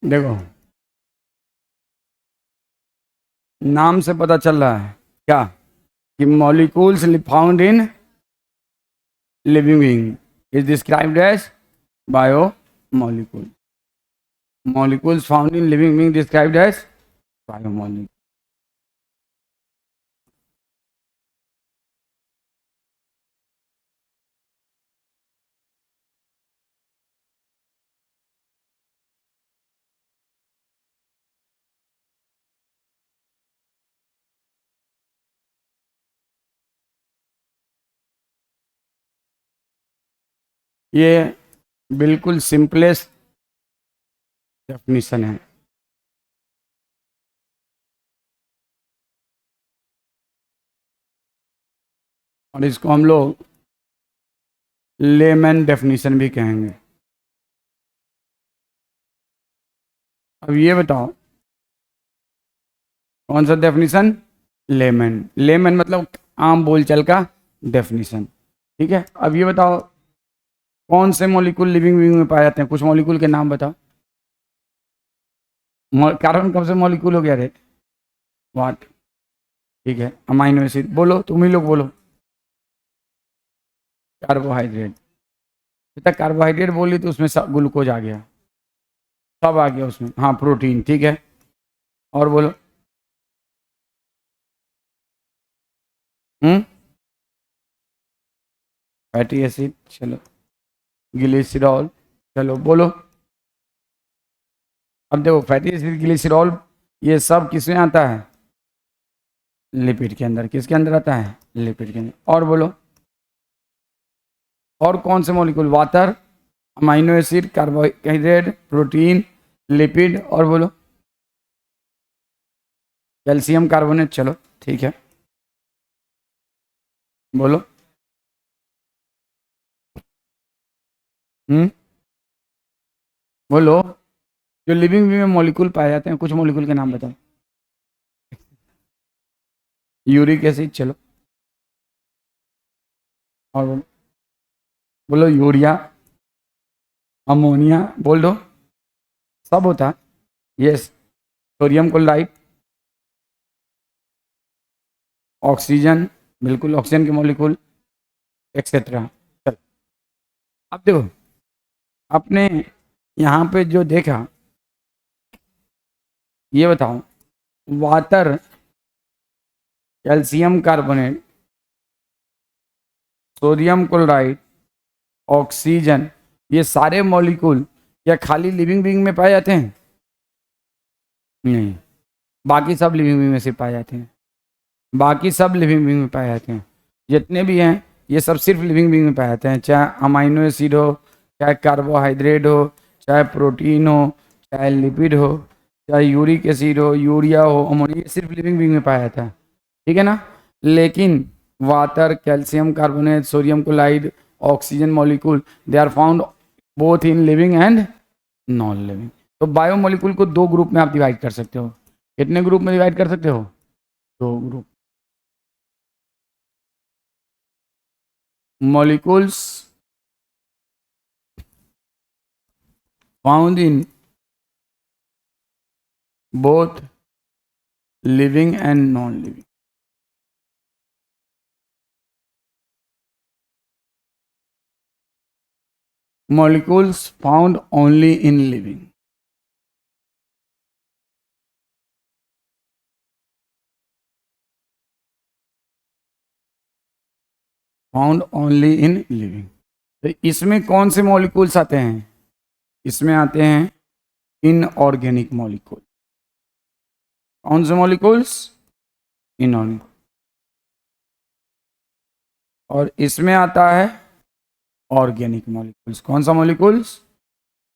देखो, नाम से पता चल रहा है क्या कि molecules found in living being is described as biomolecule. Molecules found in living being described as biomolecule. ये बिल्कुल सिंपलेस्ट डेफिनेशन है। और इसको हम लोग लेमैन डेफिनेशन भी कहेंगे। अब ये बताओ कौन सा डेफिनेशन? लेमैन। लेमैन मतलब आम बोलचाल का डेफिनेशन। ठीक है, अब ये बताओ कौन से मॉलिक्यूल लिविंग बीइंग में पाए जाते हैं? कुछ मॉलिक्यूल के नाम बताओ। कार्बन कब से मॉलिक्यूल हो गया रे? वाट? ठीक है, अमाइनो एसिड। बोलो, तुम ही लोग बोलो। कार्बोहाइड्रेट। तक कार्बोहाइड्रेट बोली तो उसमें सब ग्लूकोज आ गया, सब आ गया उसमें। हाँ, प्रोटीन। ठीक है, और बोलो। Fatty acid. चलो, ग्लिसरॉल। चलो बोलो। अब देखो, फैटी एसिड, ग्लिसरॉल, ये सब किसमें आता है? लिपिड के अंदर। किसके अंदर आता है? लिपिड के अंदर। और बोलो, और कौन से molecule? Water, amino acid, carbohydrate, protein, lipid, और बोलो। Calcium carbonate. चलो ठीक है, बोलो। बोलो, जो लिविंग में मॉलिक्यूल पाए जाते हैं, कुछ मॉलिक्यूल के नाम बताओ। Uric acid. चलो, और बोलो। बोलो, यूरिया, अमोनिया, बोल दो। सब होता है। यस। सोडियम क्लोराइड, ऑक्सीजन, बिल्कुल ऑक्सीजन के मॉलिक्यूल, एक्सेट्रा। चलो, अब देखो, आपने यहाँ पे जो देखा, ये बताओ, water, calcium carbonate, sodium chloride, oxygen, ये सारे मॉलिक्यूल क्या खाली लिविंग बीइंग में पाए जाते हैं? नहीं, बाकी सब लिविंग बीइंग में से पाए जाते हैं। बाकी सब लिविंग बीइंग में पाए जाते हैं। जितने भी हैं ये सब सिर्फ लिविंग बीइंग में पाए जाते हैं, चाहे अमाइनो एसिड हो, चाहे कार्बोहाइड्रेट हो, चाहे प्रोटीन हो, चाहे लिपिड हो, चाहे यूरिक एसिड हो, यूरिया हो, अमोनिया, ये सिर्फ लिविंग बीइंग में पाया जाता है। ठीक है ना? लेकिन water, calcium carbonate, sodium chloride, oxygen molecule, they are found both in living and non living. तो बायोमोलिक्यूल को दो ग्रुप में आप डिवाइड कर सकते हो। कितने ग्रुप में डिवाइड कर सकते हो? दो group. molecules found in both living and non-living. Molecules found only in living. Found only in living. तो इसमें कौन से मॉलिक्यूल्स आते हैं? इसमें आते हैं इनऑर्गेनिक मॉलिक्यूल। कौन से मॉलिक्यूल्स? इनऑर्गेनिक। और इसमें आता है ऑर्गेनिक मॉलिक्यूल्स। कौन सा मॉलिक्यूल्स?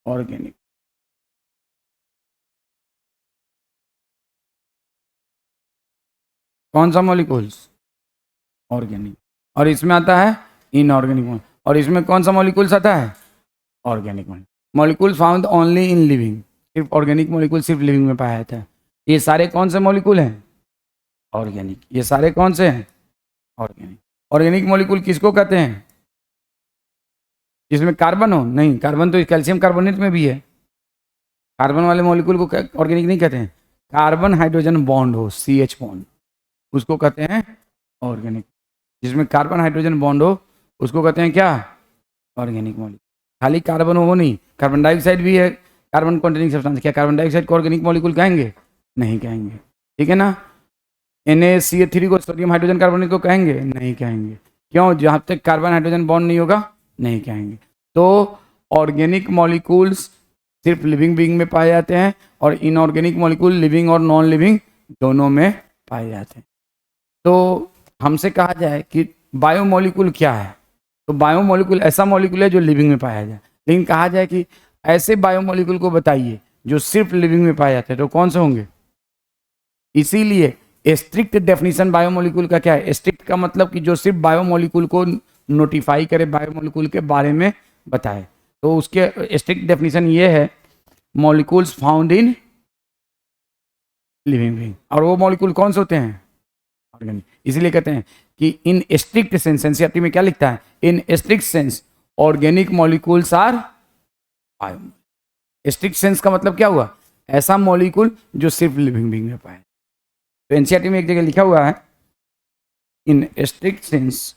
ऑर्गेनिक। कौन सा मॉलिक्यूल्स? ऑर्गेनिक। और इसमें आता है इनऑर्गेनिक। और इसमें कौन सा मॉलिक्यूल्स आता है? Organic molecule found only in living. सिर्फ ऑर्गेनिक मॉलिक्यूल सिर्फ लिविंग में पाया जाता है। ये सारे कौन से मॉलिक्यूल हैं? ऑर्गेनिक। ये सारे कौन से हैं? ऑर्गेनिक। ऑर्गेनिक मॉलिक्यूल किसको कहते हैं? जिसमें कार्बन हो? नहीं, कार्बन तो कैल्शियम कार्बोनेट में भी है। कार्बन वाले मॉलिक्यूल को ऑर्गेनिक नहीं कहते हैं। कार्बन हाइड्रोजन बॉन्ड हो, CH बॉन्ड, उसको कहते हैं ऑर्गेनिक। जिसमें कार्बन हाइड्रोजन बॉन्ड हो उसको कहते हैं क्या, ऑर्गेनिक मॉलिक्यूल। खाली कार्बन हो नहीं, कार्बन डाइऑक्साइड भी है कार्बन कॉन्टेनिंग सब्सटेंस। क्या कार्बन डाइऑक्साइड को ऑर्गेनिक मॉलिक्यूल कहेंगे? नहीं कहेंगे, ठीक है ना। NaCl3 को सोडियम हाइड्रोजन कार्बोनेट को कहेंगे? नहीं कहेंगे। क्यों? जहाँ तक कार्बन हाइड्रोजन बॉन्ड नहीं होगा नहीं कहेंगे। तो ऑर्गेनिक मॉलिक्यूल्स सिर्फ लिविंग बीइंग में पाए जाते हैं और इनऑर्गेनिक मॉलिक्यूल लिविंग और नॉन लिविंग दोनों में पाए जाते हैं। तो हमसे कहा जाए कि बायोमोलिक्यूल क्या है, तो बायोमोलिक्यूल ऐसा मॉलिक्यूल है जो लिविंग में पाया जाए। लेकिन कहा जाए कि ऐसे बायोमोलिक्यूल को बताइए जो सिर्फ लिविंग में पाए जाते हैं, तो कौन से होंगे? इसीलिए स्ट्रिक्ट डेफिनेशन बायोमोलिक्यूल का क्या है? स्ट्रिक्ट का मतलब कि जो सिर्फ बायोमोलिक्यूल को नोटिफाई करे, बायोमोलिक्यूल के बारे में बताए। तो उसके स्ट्रिक्ट डेफिनेशन ये है, molecules found in living being. और वो मॉलिक्यूल कौन से होते हैं? ऑर्गेनिक। इसीलिए कहते हैं कि इन स्ट्रिक्ट सेंस, एनसीईआरटी में क्या लिखता है? In strict sense organic molecules are bio. Strict sense का मतलब क्या हुआ? ऐसा मॉलिक्यूल जो सिर्फ लिविंग बीइंग में पाए। तो एनसीईआरटी में एक जगह लिखा हुआ है, in strict sense,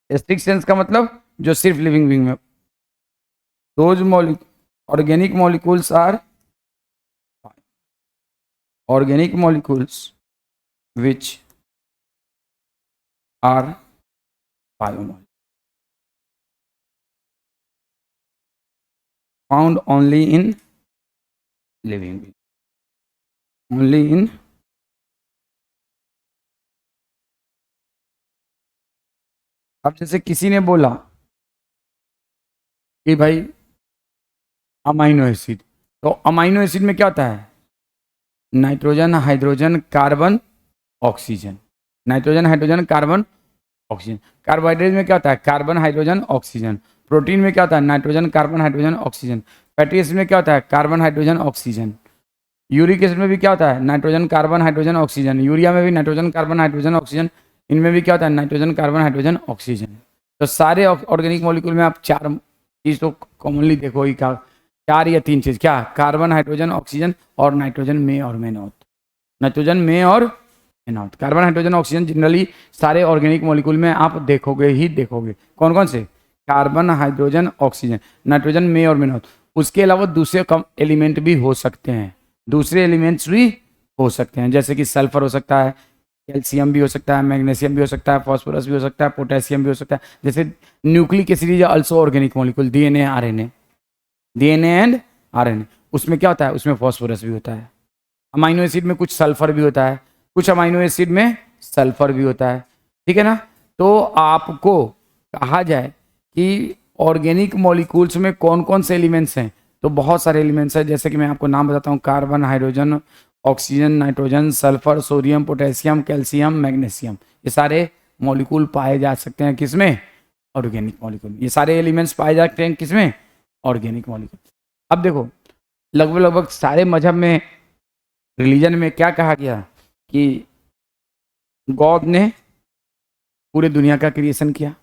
strict sense का मतलब जो सिर्फ लिविंग बीइंग में, those organic molecules are organic molecules which are biomolecules found only in living being, only in अब जैसे किसी ने बोला कि भाई अमाइनो एसिड, तो अमाइनो एसिड में क्या होता है? Nitrogen hydrogen carbon oxygen, nitrogen hydrogen carbon oxygen. Carbohydrate में क्या होता है? Carbon hydrogen oxygen. प्रोटीन में क्या होता है? Nitrogen carbon hydrogen oxygen. Fatty acid में क्या होता है? Carbon hydrogen oxygen. Uric acid में भी क्या होता है? Nitrogen carbon hydrogen oxygen. Urea में भी नाइट्रोजन कार्बन हाइड्रोजन ऑक्सीजन। इनमें भी क्या होता है? Nitrogen carbon hydrogen oxygen. तो सारे ऑर्गेनिक मॉलिक्यूल में आप चार चीज तो कॉमनली देखो ही, क्या चार या तीन चीज, क्या? कार्बन हाइड्रोजन ऑक्सीजन और नाइट्रोजन में और में नॉट, नाइट्रोजन में और not. Carbon hydrogen oxygen generally सारे ऑर्गेनिक मॉलिक्यूल में आप देखोगे ही देखोगे। कौन कौन से? कार्बन हाइड्रोजन ऑक्सीजन, नाइट्रोजन में और में नॉट। उसके अलावा दूसरे कम एलिमेंट भी हो सकते हैं, दूसरे एलिमेंट्स भी हो सकते हैं, जैसे कि सल्फर हो सकता है, कैल्शियम भी हो सकता है, मैग्नीशियम भी हो सकता है, फास्फोरस भी हो सकता है, पोटेशियम भी हो सकता है। जैसे nucleic acid is also organic molecule, DNA RNA, DNA and RNA. उसमें क्या होता है? उसमें फास्फोरस भी होता है। अमाइनो एसिड में कुछ सल्फर भी होता है, कुछ अमाइनो एसिड में सल्फर भी होता है, ठीक है ना। तो आपको कहा जाए कि ऑर्गेनिक मॉलिक्यूल्स में कौन कौन से एलिमेंट्स हैं, तो बहुत सारे एलिमेंट्स हैं। जैसे कि मैं आपको नाम बताता हूँ, carbon hydrogen oxygen nitrogen sulphur sodium potassium calcium magnesium, ये सारे मॉलिक्यूल पाए जा सकते हैं किसमें? Organic molecule. ये सारे एलिमेंट्स पाए जाते हैं किसमें? Organic molecule. अब देखो, लगभग लगभग सारे मजहब में, रिलीजन में क्या कहा गया कि गॉड ने पूरे दुनिया का क्रिएशन किया,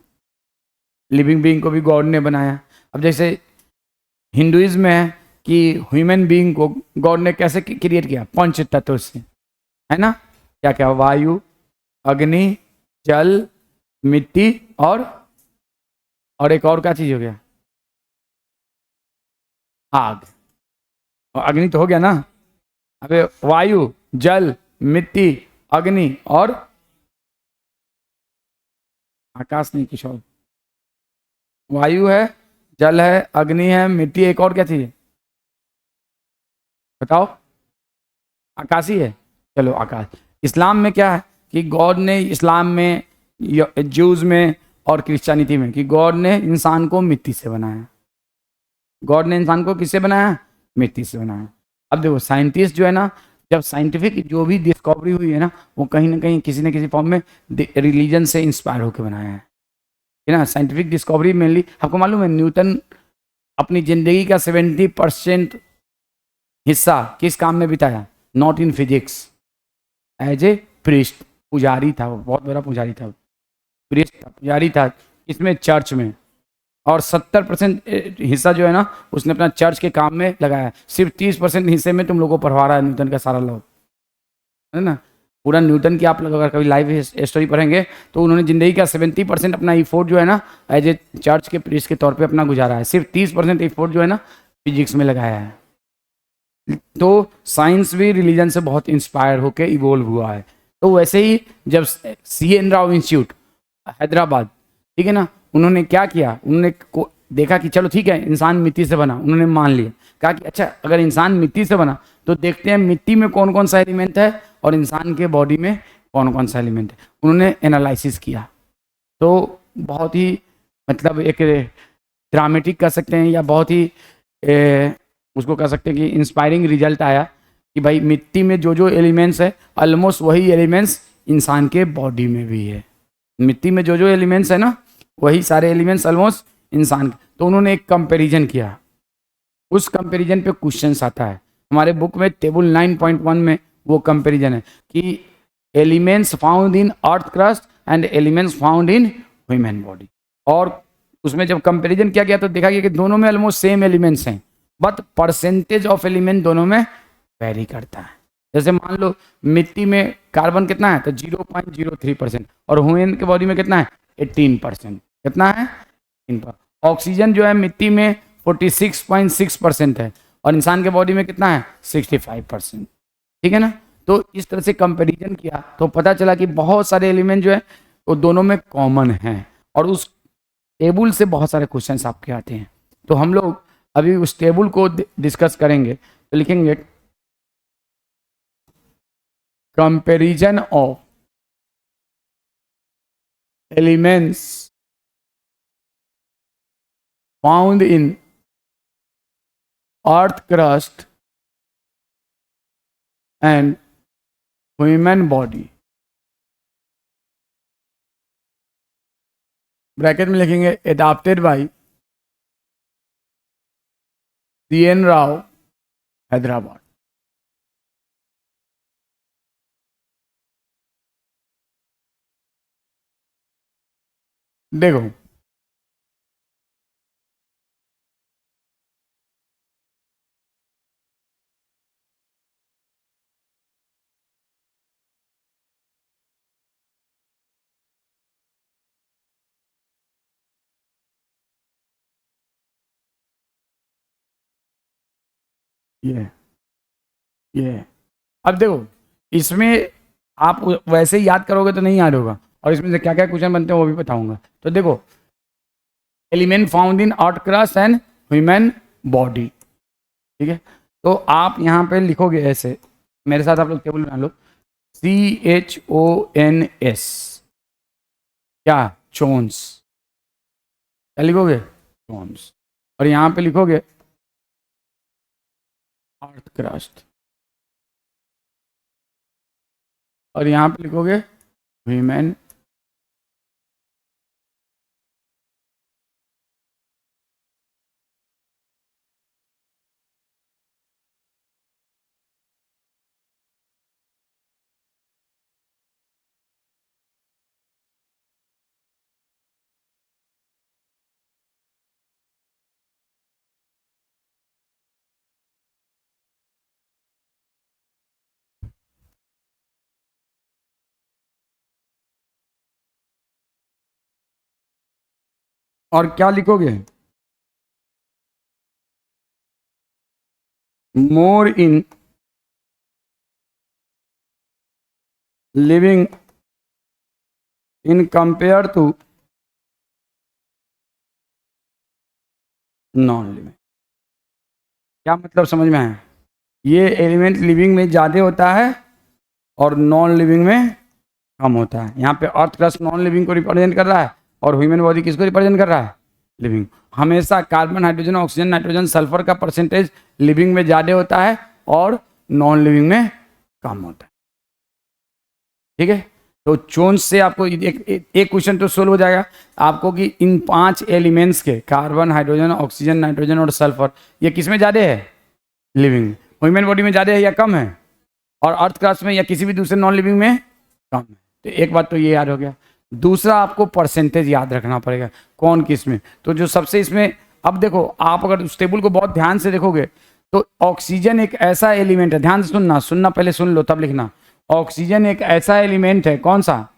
लिविंग बीइंग को भी गॉड ने बनाया। अब जैसे हिंदुइज्म में है कि ह्यूमन बीइंग को गॉड ने कैसे क्रिएट किया? पंच तत्व से, है ना। क्या क्या? वायु, अग्नि, जल, मिट्टी और एक और क्या चीज हो गया? आग। और अग्नि तो हो गया ना। अबे वायु, जल, मिट्टी, अग्नि और आकाश नहीं, कुछ और। वायु है, जल है, अग्नि है, मिट्टी, एक और क्या चीज है बताओ? आकाश ही है। चलो आकाश। इस्लाम में क्या है कि गॉड ने, इस्लाम में, ज्यूज में और क्रिश्चियनिटी में, कि गॉड ने इंसान को मिट्टी से बनाया। गॉड ने इंसान को किससे बनाया? मिट्टी से बनाया। अब देखो, साइंटिस्ट जो है ना, जब साइंटिफिक जो भी डिस्कवरी हुई है ना, वो कहीं ना कहीं किसी न किसी फॉर्म में रिलीजन से इंस्पायर होकर बनाया है ना। साइंटिफिक डिस्कवरी मेनली, आपको मालूम है न्यूटन अपनी जिंदगी का 70% हिस्सा किस काम में बिताया? Not in physics, as a priest, पुजारी था वो, बहुत बड़ा पुजारी था, प्रीस्ट था, पुजारी था। इसमें चर्च में, और 70% हिस्सा जो है ना उसने अपना चर्च के काम में लगाया है। सिर्फ 30% हिस्से में तुम लोगों को पढ़वा रहा है न्यूटन का सारा लॉ, है ना। पूरा न्यूटन की आप लोग अगर कभी लाइव स्टोरी पढ़ेंगे तो उन्होंने ज़िंदगी का 70% अपना इफोर्ट जो है ना एज ए चर्च के प्रीस्ट के तौर पे अपना गुजारा है। सिर्फ 30% इफोर्ट जो है ना फिजिक्स में लगाया है। तो साइंस भी रिलीजन से बहुत इंस्पायर होकर इवोल्व हुआ है। तो वैसे ही जब CN राव इंस्टीट्यूट हैदराबाद, ठीक है ना, उन्होंने क्या किया, उन्होंने देखा कि चलो ठीक है इंसान मिट्टी से बना, उन्होंने मान लिया, कहा कि अच्छा अगर इंसान मिट्टी से बना तो देखते हैं मिट्टी में कौन कौन सा एलिमेंट है और इंसान के बॉडी में कौन कौन सा एलिमेंट है। उन्होंने एनालिसिस किया तो बहुत ही मतलब एक ड्रामेटिक कह सकते हैं या बहुत ही उसको कह सकते हैं कि इंस्पायरिंग रिजल्ट आया कि भाई मिट्टी में जो जो एलिमेंट्स है ऑलमोस्ट वही एलिमेंट्स इंसान के बॉडी में भी है। मिट्टी में जो जो एलिमेंट्स है ना वही सारे एलिमेंट्स ऑलमोस्ट इंसान के। तो उन्होंने एक कंपैरिजन किया, उस कंपैरिजन पे क्वेश्चंस आता है हमारे बुक में टेबल 9.1 में वो कंपैरिजन है कि elements found in earth crust and elements found in human body. और उसमें जब कंपैरिजन किया गया तो देखा गया कि दोनों में ऑलमोस्ट सेम एलिमेंट्स हैं बट परसेंटेज ऑफ एलिमेंट दोनों में वेरी करता है। जैसे मान लो मिट्टी में कार्बन कितना है तो 0.03% और ह्यूमन के बॉडी में कितना है 18%। कितना है? ऑक्सीजन जो है मिट्टी में 46.6% है और इंसान के बॉडी में कितना है 65%। ठीक है ना। तो इस तरह से कंपैरिजन किया तो पता चला कि बहुत सारे एलिमेंट जो है वो दोनों में कॉमन हैं और उस टेबल से बहुत सारे क्वेश्चंस आपके आते हैं। तो हम लोग अभी उस टेबल को डिस्कस करेंगे। तो लिखेंगे comparison of elements found in earth crust and human body. Bracket में लिखेंगे adapted by CN Rao Hyderabad. देखो ये अब देखो इसमें आप वैसे ही याद करोगे तो नहीं याद होगा और इसमें से क्या क्या क्वेश्चन बनते हैं वो भी बताऊंगा। तो देखो element found in earth crust and human body. ठीक है। तो आप यहाँ पे लिखोगे ऐसे, मेरे साथ आप लोग टेबल बना लो, CHONS क्या चोन्स, क्या लिखोगे चोन्स, और यहाँ पे लिखोगे अर्थ क्रस्ट और यहाँ पे लिखोगे ह्यूमन और क्या लिखोगे more in living in compare to non living. क्या मतलब समझ में आया? ये एलिमेंट लिविंग में ज़्यादा होता है और नॉन लिविंग में कम होता है। यहाँ पे अर्थ क्रस्ट नॉन लिविंग को रिप्रेजेंट कर रहा है और ह्यूमन बॉडी किसको रिप्रेजेंट कर रहा है? लिविंग। हमेशा carbon hydrogen oxygen nitrogen sulphur का परसेंटेज लिविंग में ज़्यादा होता है और नॉन लिविंग में कम होता है। ठीक है। तो चोन्स से आपको एक क्वेश्चन तो सोल्व हो जाएगा आपको कि इन 5 एलिमेंट्स के कार्बन हाइड्रोजन ऑक्सीजन नाइट्रोजन और सल्फर ये किस में ज़्यादा है? लिविंग। ह्यूमन बॉडी में ज़्यादा है या कम है? और अर्थ क्रस्ट में या किसी भी दूसरे नॉन लिविंग में कम है। तो एक बात तो ये याद हो गया। दूसरा आपको परसेंटेज याद रखना पड़ेगा कौन किस में। तो जो सबसे इसमें, अब देखो आप अगर उस टेबल को बहुत ध्यान से देखोगे तो ऑक्सीजन एक ऐसा एलिमेंट है, ध्यान से सुनना पहले सुन लो तब लिखना। ऑक्सीजन एक ऐसा एलिमेंट है, कौन सा?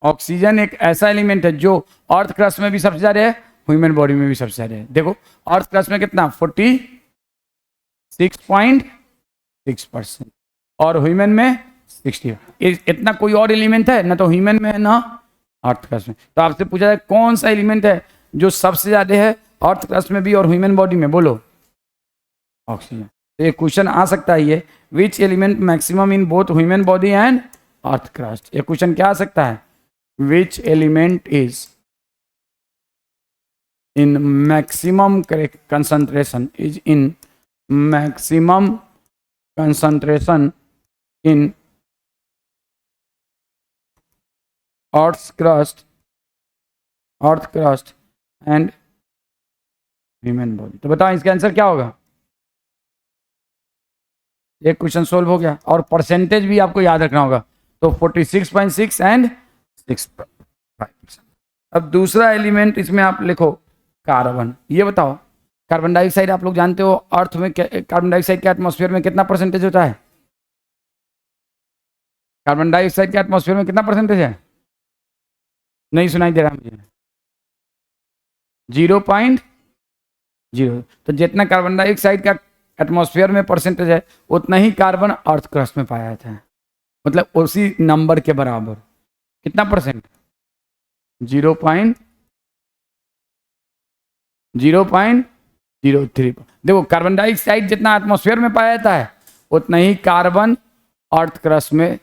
ऑक्सीजन एक ऐसा एलिमेंट है जो अर्थ क्रस्ट में भी सबसे ज्यादा है, ह्यूमन बॉडी में भी सबसे ज्यादा है। देखो अर्थ क्रस्ट में कितना 46.6% और ह्यूमन में 60। इतना कोई और एलिमेंट है ना, तो ह्यूमन में है ना अर्थ क्रस्ट में। तो आपसे पूछा जाए कौन सा एलिमेंट है जो सबसे ज्यादा है अर्थ क्रस्ट में भी और ह्यूमन बॉडी में, बोलो ऑक्सीजन। तो एक क्वेश्चन आ सकता है ये, which element maximum in both human body and earth crust. ये क्वेश्चन क्या आ सकता है, which element is in maximum concentration in earth crust and human body। तो बताओ इसका आंसर क्या होगा। एक क्वेश्चन सोल्व हो गया और परसेंटेज भी आपको याद रखना होगा। तो 46.6 एंड 6.5%। अब दूसरा एलिमेंट इसमें आप लिखो कार्बन। ये बताओ कार्बन डाइऑक्साइड आप लोग जानते हो अर्थ में कार्बन डाइऑक्साइड के एटमॉस्फेयर में कितना परसेंटेज होता है? कार्बन डाइऑक्साइड के एटमॉस्फेयर में कितना परसेंटेज है? नहीं सुनाई दे रहा मुझे। 0.0। तो जितना कार्बन डाइऑक्साइड का एटमॉस्फेयर में परसेंटेज है उतना ही कार्बन अर्थ क्रस्ट में पाया जाता है, मतलब उसी नंबर के बराबर। कितना परसेंट? 0.03। देखो कार्बन डाइऑक्साइड जितना एटमॉस्फेयर में पाया जाता है उतना ही कार्बन अर्थ क्रस्ट में,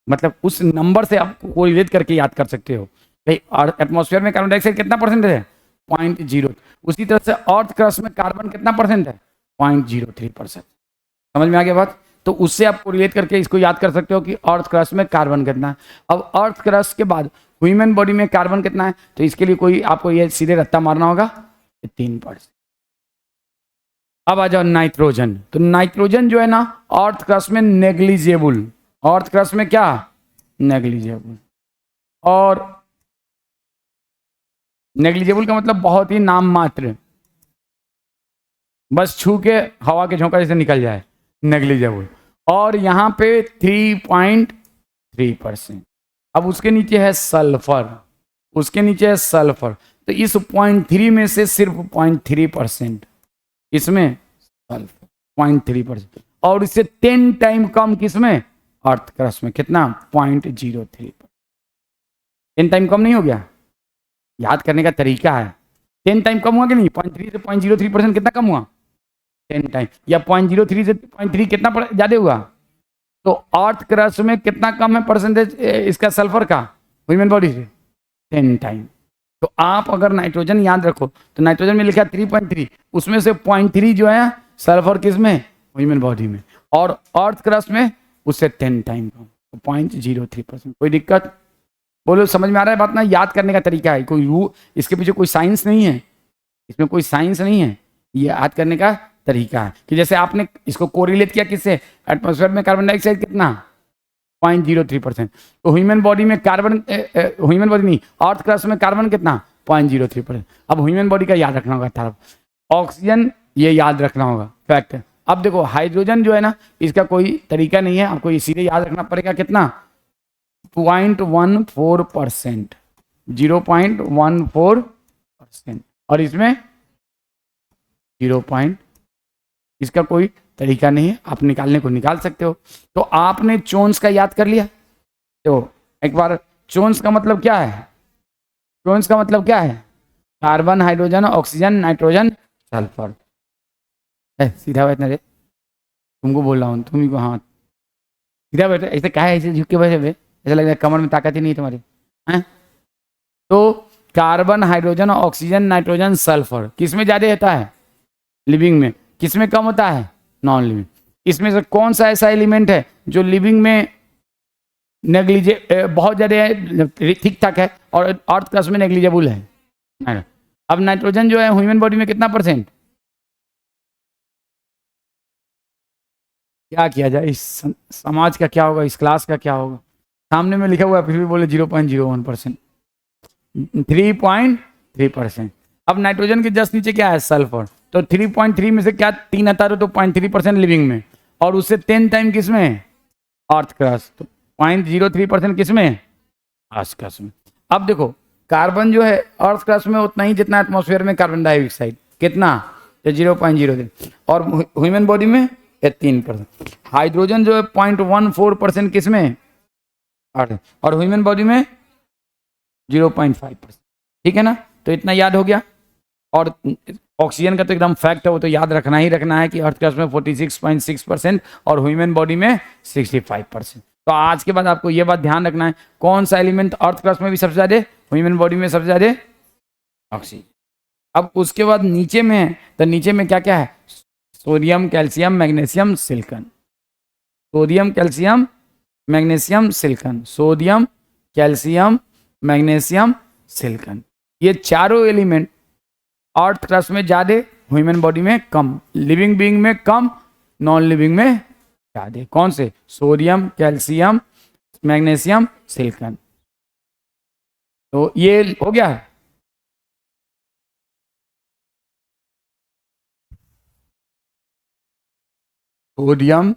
मतलब उस नंबर से आप कोरिलेट करके याद कर सकते हो भाई एटमॉस्फेयर में कार्बन डाइऑक्साइड कितना परसेंटेज है 0.0। उसी तरह से अर्थ क्रस्ट में कार्बन कितना परसेंट है 0.03%। समझ में आ गया बात? तो उससे आप कोरिलेट करके इसको याद कर सकते हो कि अर्थ क्रस्ट में कार्बन कितना है। अब अर्थ क्रस्ट के बाद ह्यूमन बॉडी में कार्बन कितना है, तो इसके लिए कोई आपको ये सीधे रत्ता मारना होगा 3%। अब आ जाओ नाइट्रोजन। तो नाइट्रोजन जो है ना अर्थ क्रस्ट में नेग्लिजिबल, अर्थ क्रस्ट में क्या नेग्लिजिबल, और नेग्लिजिबल का मतलब बहुत ही नाम मात्र, बस छू के हवा के झोंका जैसे निकल जाए, नेग्लिजिबल। और यहाँ पे 3.3%। अब उसके नीचे है सल्फर, तो इस 0.3 में से सिर्फ 0.3% इसमें सल्फर 0.3%, और इससे 10 टाइम कम किसमें अर्थ क्रस्ट में, कितना 0.03%। 10 टाइम कम नहीं हो गया? याद करने का तरीका है। 10 टाइम कम हुआ कि नहीं? 0.3 से 0.03% कितना कम हुआ? 10 टाइम। या 0.03 से 0.3 कितना ज्यादा हुआ? तो अर्थ क्रस्ट में कितना कम है परसेंटेज इसका सल्फर का ह्यूमन बॉडी से? 10 टाइम। तो आप अगर नाइट्रोजन याद रखो तो नाइट्रोजन में लिखा 3.3, उसमें से 0.3 जो है सल्फर किस में ह्यूमन बॉडी में, और अर्थ क्रस्ट में उससे 10 टाइम कम, तो 0.03%। कोई दिक्कत? बोलो समझ में आ रहा है बात ना? याद करने का तरीका है, कोई इसके पीछे कोई साइंस नहीं है, इसमें कोई साइंस नहीं है, ये याद करने का तरीका है। कि जैसे आपने इसको कोरिलेट किया किससे, एटमॉस्फेयर में कार्बन डाइऑक्साइड कितना 0.03%, तो ह्यूमन बॉडी में कार्बन, ह्यूमन बॉडी नहीं अर्थ क्रस्ट में कार्बन कितना 0.03%। अब ह्यूमन बॉडी का याद रखना होगा था, ऑक्सीजन ये याद रखना होगा फैक्ट है। अब देखो हाइड्रोजन जो है ना इसका कोई तरीका नहीं है, आपको ये सीधे याद रखना पड़ेगा कितना 0.14%, 0.14%, और इसमें 0. इसका कोई तरीका नहीं है, आप निकालने को निकाल सकते हो। तो आपने चोन्स का याद कर लिया। तो एक बार चोन्स का मतलब क्या है, चोन्स का मतलब क्या है carbon, hydrogen, oxygen, nitrogen, sulphur. सीधा बैठना रे, तुमको बोल रहा हूँ, तुम ही को, हाँ सीधा बैठे। ऐसे क्या है, ऐसे झुक के बैठे हुए, ऐसा लग रहा है कमर में ताकत ही नहीं तुम्हारी हैं। तो carbon, hydrogen, oxygen, nitrogen, sulphur किस में ज्यादा होता है लिविंग में, किस में कम होता है नॉन लिविंग। इसमें से कौन सा ऐसा एलिमेंट है जो लिविंग में बहुत ज्यादा ठीक ठाक है और अर्थ क्रस्ट में नेग्लिजिबल है? अब नाइट्रोजन जो है ह्यूमन बॉडी में कितना परसेंट क्या किया जाए, इस समाज का क्या होगा, इस क्लास का क्या होगा। सामने में लिखा हुआ है फिर भी बोले 0.01%, 3.3%। अब नाइट्रोजन के जस्ट नीचे क्या है, सल्फर। तो 3.3 में से क्या 3 आता है तो 0.3% लिविंग में, और उससे 10 टाइम किस में, अर्थ क्रस्ट। तो 0.03% किस में, अर्थ क्रस्ट में। अब देखो कार्बन जो है अर्थ क्रस्ट में उतना ही जितना एटमॉस्फेयर में कार्बन डाइऑक्साइड, कितना, तो 0.03। और ह्यूमन बॉडी में 3%। हाइड्रोजन जो है 0.14% किस में, अर्थ, और ह्यूमन बॉडी में 0.5%। ठीक है ना, तो इतना याद हो गया। और ऑक्सीजन का तो एकदम फैक्ट है, वो तो याद रखना ही रखना है कि अर्थ क्रस्ट में 46.6% और ह्यूमन बॉडी में 65%। तो आज के बाद आपको ये बात ध्यान रखना है, कौन सा एलिमेंट अर्थ क्रस्ट में भी सबसे ज्यादा, ह्यूमन बॉडी में सबसे ज्यादा, ऑक्सीजन। अब उसके बाद नीचे में है, तो नीचे में क्या क्या है, sodium, calcium, magnesium, silicon. Sodium, calcium, magnesium, silicon, sodium, calcium, magnesium, silicon. ये चारों एलिमेंट अर्थ क्रस्ट में ज्यादा, ह्यूमन बॉडी में कम, लिविंग बीइंग में कम, नॉन लिविंग में ज्यादा। कौन से, सोडियम, कैल्शियम, मैग्नीशियम, सिलिकॉन। तो ये हो गया। Sodium,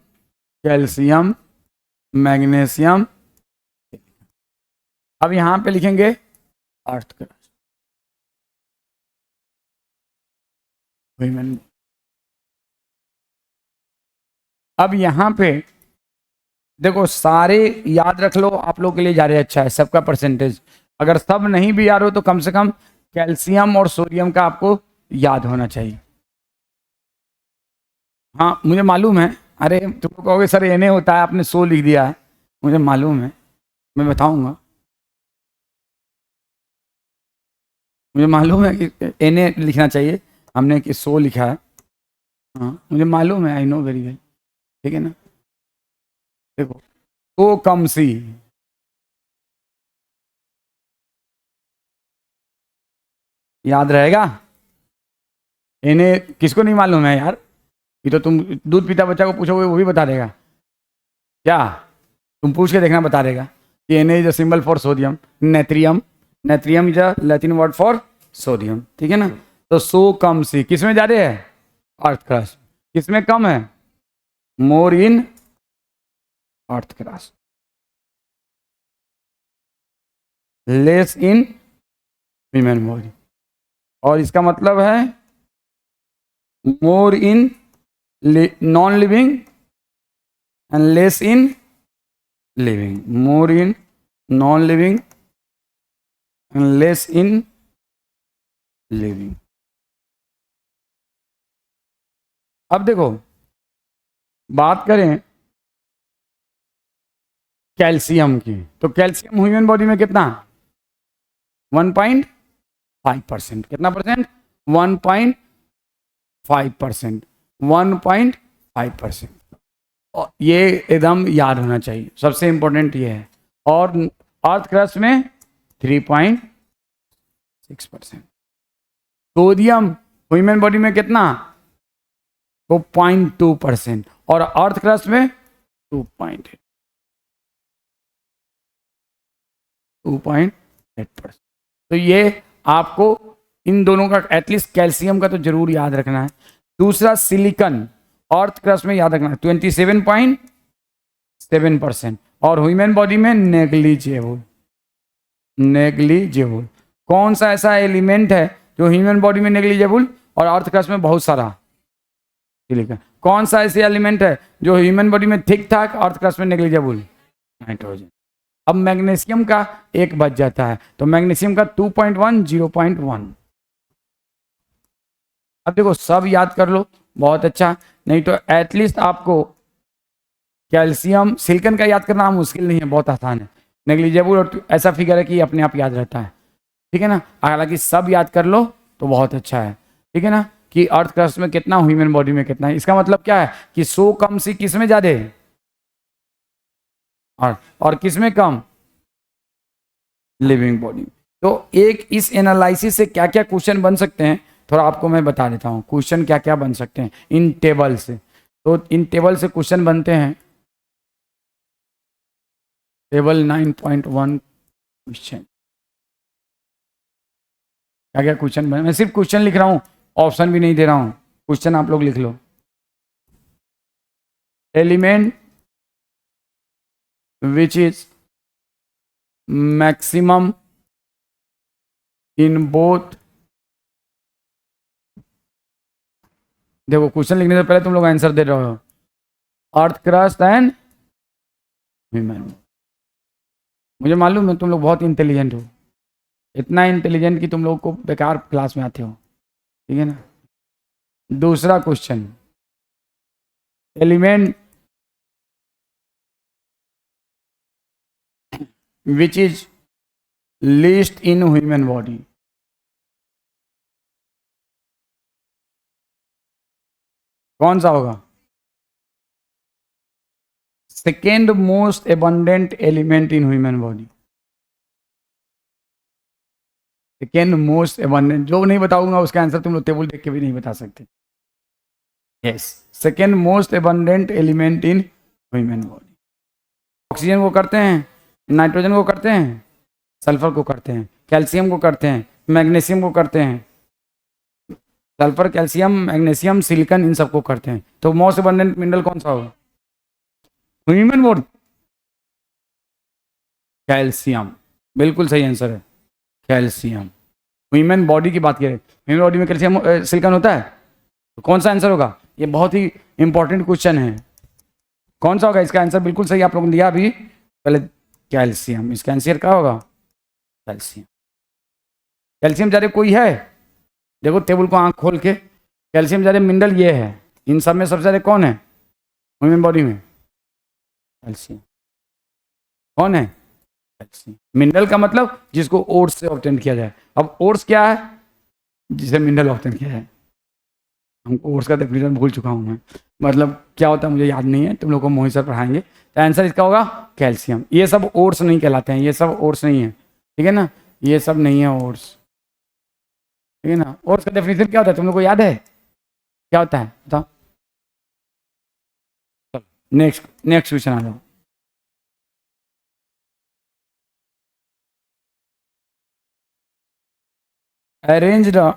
calcium, magnesium. अब यहां पे लिखेंगे अर्थ क्रस्ट, ह्यूमन। अब यहां पे देखो सारे याद रख लो, आप लोग के लिए ज्यादा अच्छा है सबका परसेंटेज। अगर सब नहीं भी याद हो तो कम से कम कैल्शियम और सोडियम का आपको याद होना चाहिए। हाँ मुझे मालूम है, अरे तुम कहोगे सर ये नहीं होता है, आपने 100 लिख दिया है, मुझे मालूम है, मैं बताऊंगा। मुझे मालूम है कि एने लिखना चाहिए, हमने कि 100 लिखा है। हाँ मुझे मालूम है, आई नो वेरी वेल। ठीक है ना, देखो तो कम सी, याद रहेगा। इन्हें किसको नहीं मालूम है यार, ये तो तुम दूध पीता बच्चा को पूछोगे वो भी बता देगा। क्या, तुम पूछ के देखना, बता देगा कि N is a symbol for sodium, natrium, natrium is a Latin word for sodium. ठीक है ना, तो सो कम सी किस में ज्यादा है, अर्थ क्रस्ट। किस में कम है, more in earth crust, less in human body. और इसका मतलब है more in non living and less in living, more in non living and less in living. अब देखो बात करें कैल्शियम की, तो कैल्शियम ह्यूमन बॉडी में कितना, 1.5%। कितना परसेंट, 1.5%, 1.5%। और ये एकदम याद होना चाहिए, सबसे इंपॉर्टेंट ये है। और अर्थ क्रस्ट में 3.6%। सोडियम ह्यूमन बॉडी में कितना, तो 0.2%, और अर्थ क्रस्ट में 2.8%। तो ये आपको इन दोनों का एटलीस्ट कैल्शियम का तो जरूर याद रखना है। दूसरा सिलिकॉन अर्थ क्रस्ट में याद रखना है 27.7%, और ह्यूमन बॉडी में नेग्लिजिबल, नेग्लिजिबल। कौन सा ऐसा एलिमेंट है जो ह्यूमन बॉडी में नेग्लिजिबल और अर्थ क्रस्ट में बहुत सारा, सिलिकॉन। कौन सा ऐसे एलिमेंट है जो ह्यूमन बॉडी में ठीक ठाक, अर्थ क्रस्ट में नेग्लिजिबल, नाइट्रोजन। अब मैग्नीशियम का एक बच जाता है, तो मैग्नीशियम का 2.1, 0.1। अब देखो सब याद कर लो, बहुत अच्छा। नहीं तो एटलीस्ट आपको कैल्शियम, सिलिकॉन का याद करना मुश्किल नहीं है, बहुत आसान है। नेग्लिजिबल और ऐसा फिगर है कि अपने आप याद रहता है। ठीक है ना, हालांकि सब याद कर लो तो बहुत अच्छा है। ठीक है ना, कि अर्थ क्रस्ट में कितना, ह्यूमन बॉडी में कितना है। इसका मतलब क्या है कि 100 कम सी किस में ज्यादा है, और किस में कम, लिविंग बॉडी। तो एक इस एनालिसिस से क्या क्या क्वेश्चन बन सकते हैं, थोड़ा आपको मैं बता देता हूँ। क्वेश्चन क्या क्या बन सकते हैं इन टेबल से। तो इन टेबल से क्वेश्चन बनते हैं। टेबल 9.1 क्वेश्चन, क्या क्या क्वेश्चन बने, मैं सिर्फ क्वेश्चन लिख रहा हूँ, ऑप्शन भी नहीं दे रहा हूँ, क्वेश्चन आप लोग लिख लो। Element which is maximum in both, देखो क्वेश्चन लिखने से पहले तुम लोग आंसर दे रहे हो, अर्थ क्रस्ट एंड ह्यूमन। मुझे मालूम है तुम लोग बहुत इंटेलिजेंट हो, इतना इंटेलिजेंट कि तुम लोग को बेकार क्लास में आते हो, ठीक है ना। दूसरा question, element which is least in human body, कौन सा होगा? Second most abundant element in human body, second most abundant, जो नहीं बताऊंगा उसका आंसर तुम लोग टेबल देख के भी नहीं बता सकते। Yes, second most abundant element in human body. Oxygen को करते हैं, नाइट्रोजन को करते हैं, सल्फर को करते हैं, कैल्शियम को करते हैं, मैग्नीशियम को करते हैं, सल्फर, कैल्शियम, मैग्नीशियम, सिलिकॉन, इन सबको करते हैं। तो मोस्ट एबंडेंट मिनरल कौन सा होगा ह्यूमन बॉडी? कैल्शियम, बिल्कुल सही आंसर है, कैल्शियम। ह्यूमन बॉडी की बात करें, ह्यूमन बॉडी में कैल्शियम सिलिकॉन होता है, तो कौन सा आंसर होगा? ये बहुत ही इंपॉर्टेंट क्वेश्चन है, कौन सा होगा इसका आंसर? बिल्कुल सही आप लोगों ने दिया अभी पहले, कैल्शियम। इसका आंसर क्या होगा? कैल्शियम। कैल्शियम ज़्यादा कोई है? देखो टेबल को आंख खोल के, कैल्शियम ज़्यादा मिनरल ये है, इन सब में सबसे ज़्यादा कौन है ह्यूमन बॉडी में? कैल्शियम। कौन है? कैल्शियम। मिनरल का मतलब जिसको ओट्स से ऑब्टेन किया जाए। अब ओट्स क्या है? जिसे मिनरल ऑब्टेन किया है। हमको ओट्स का डेफिनेशन भूल चुका हूँ मैं, मतलब क्या होता है मुझे याद नहीं है, तुम लोग को मोहित सर पढ़ाएंगे। तो आंसर इसका होगा कैल्शियम। ये सब ओट्स नहीं कहलाते हैं, ये सब ओट्स नहीं है, ठीक है ना, ये सब नहीं है ओट्स, ठीक है ना। ओट्स का डेफिनेशन क्या होता है तुम लोग को याद है? क्या होता है बताओ? नेक्स्ट नेक्स्ट क्वेश्चन आ जाओ। अरेंज द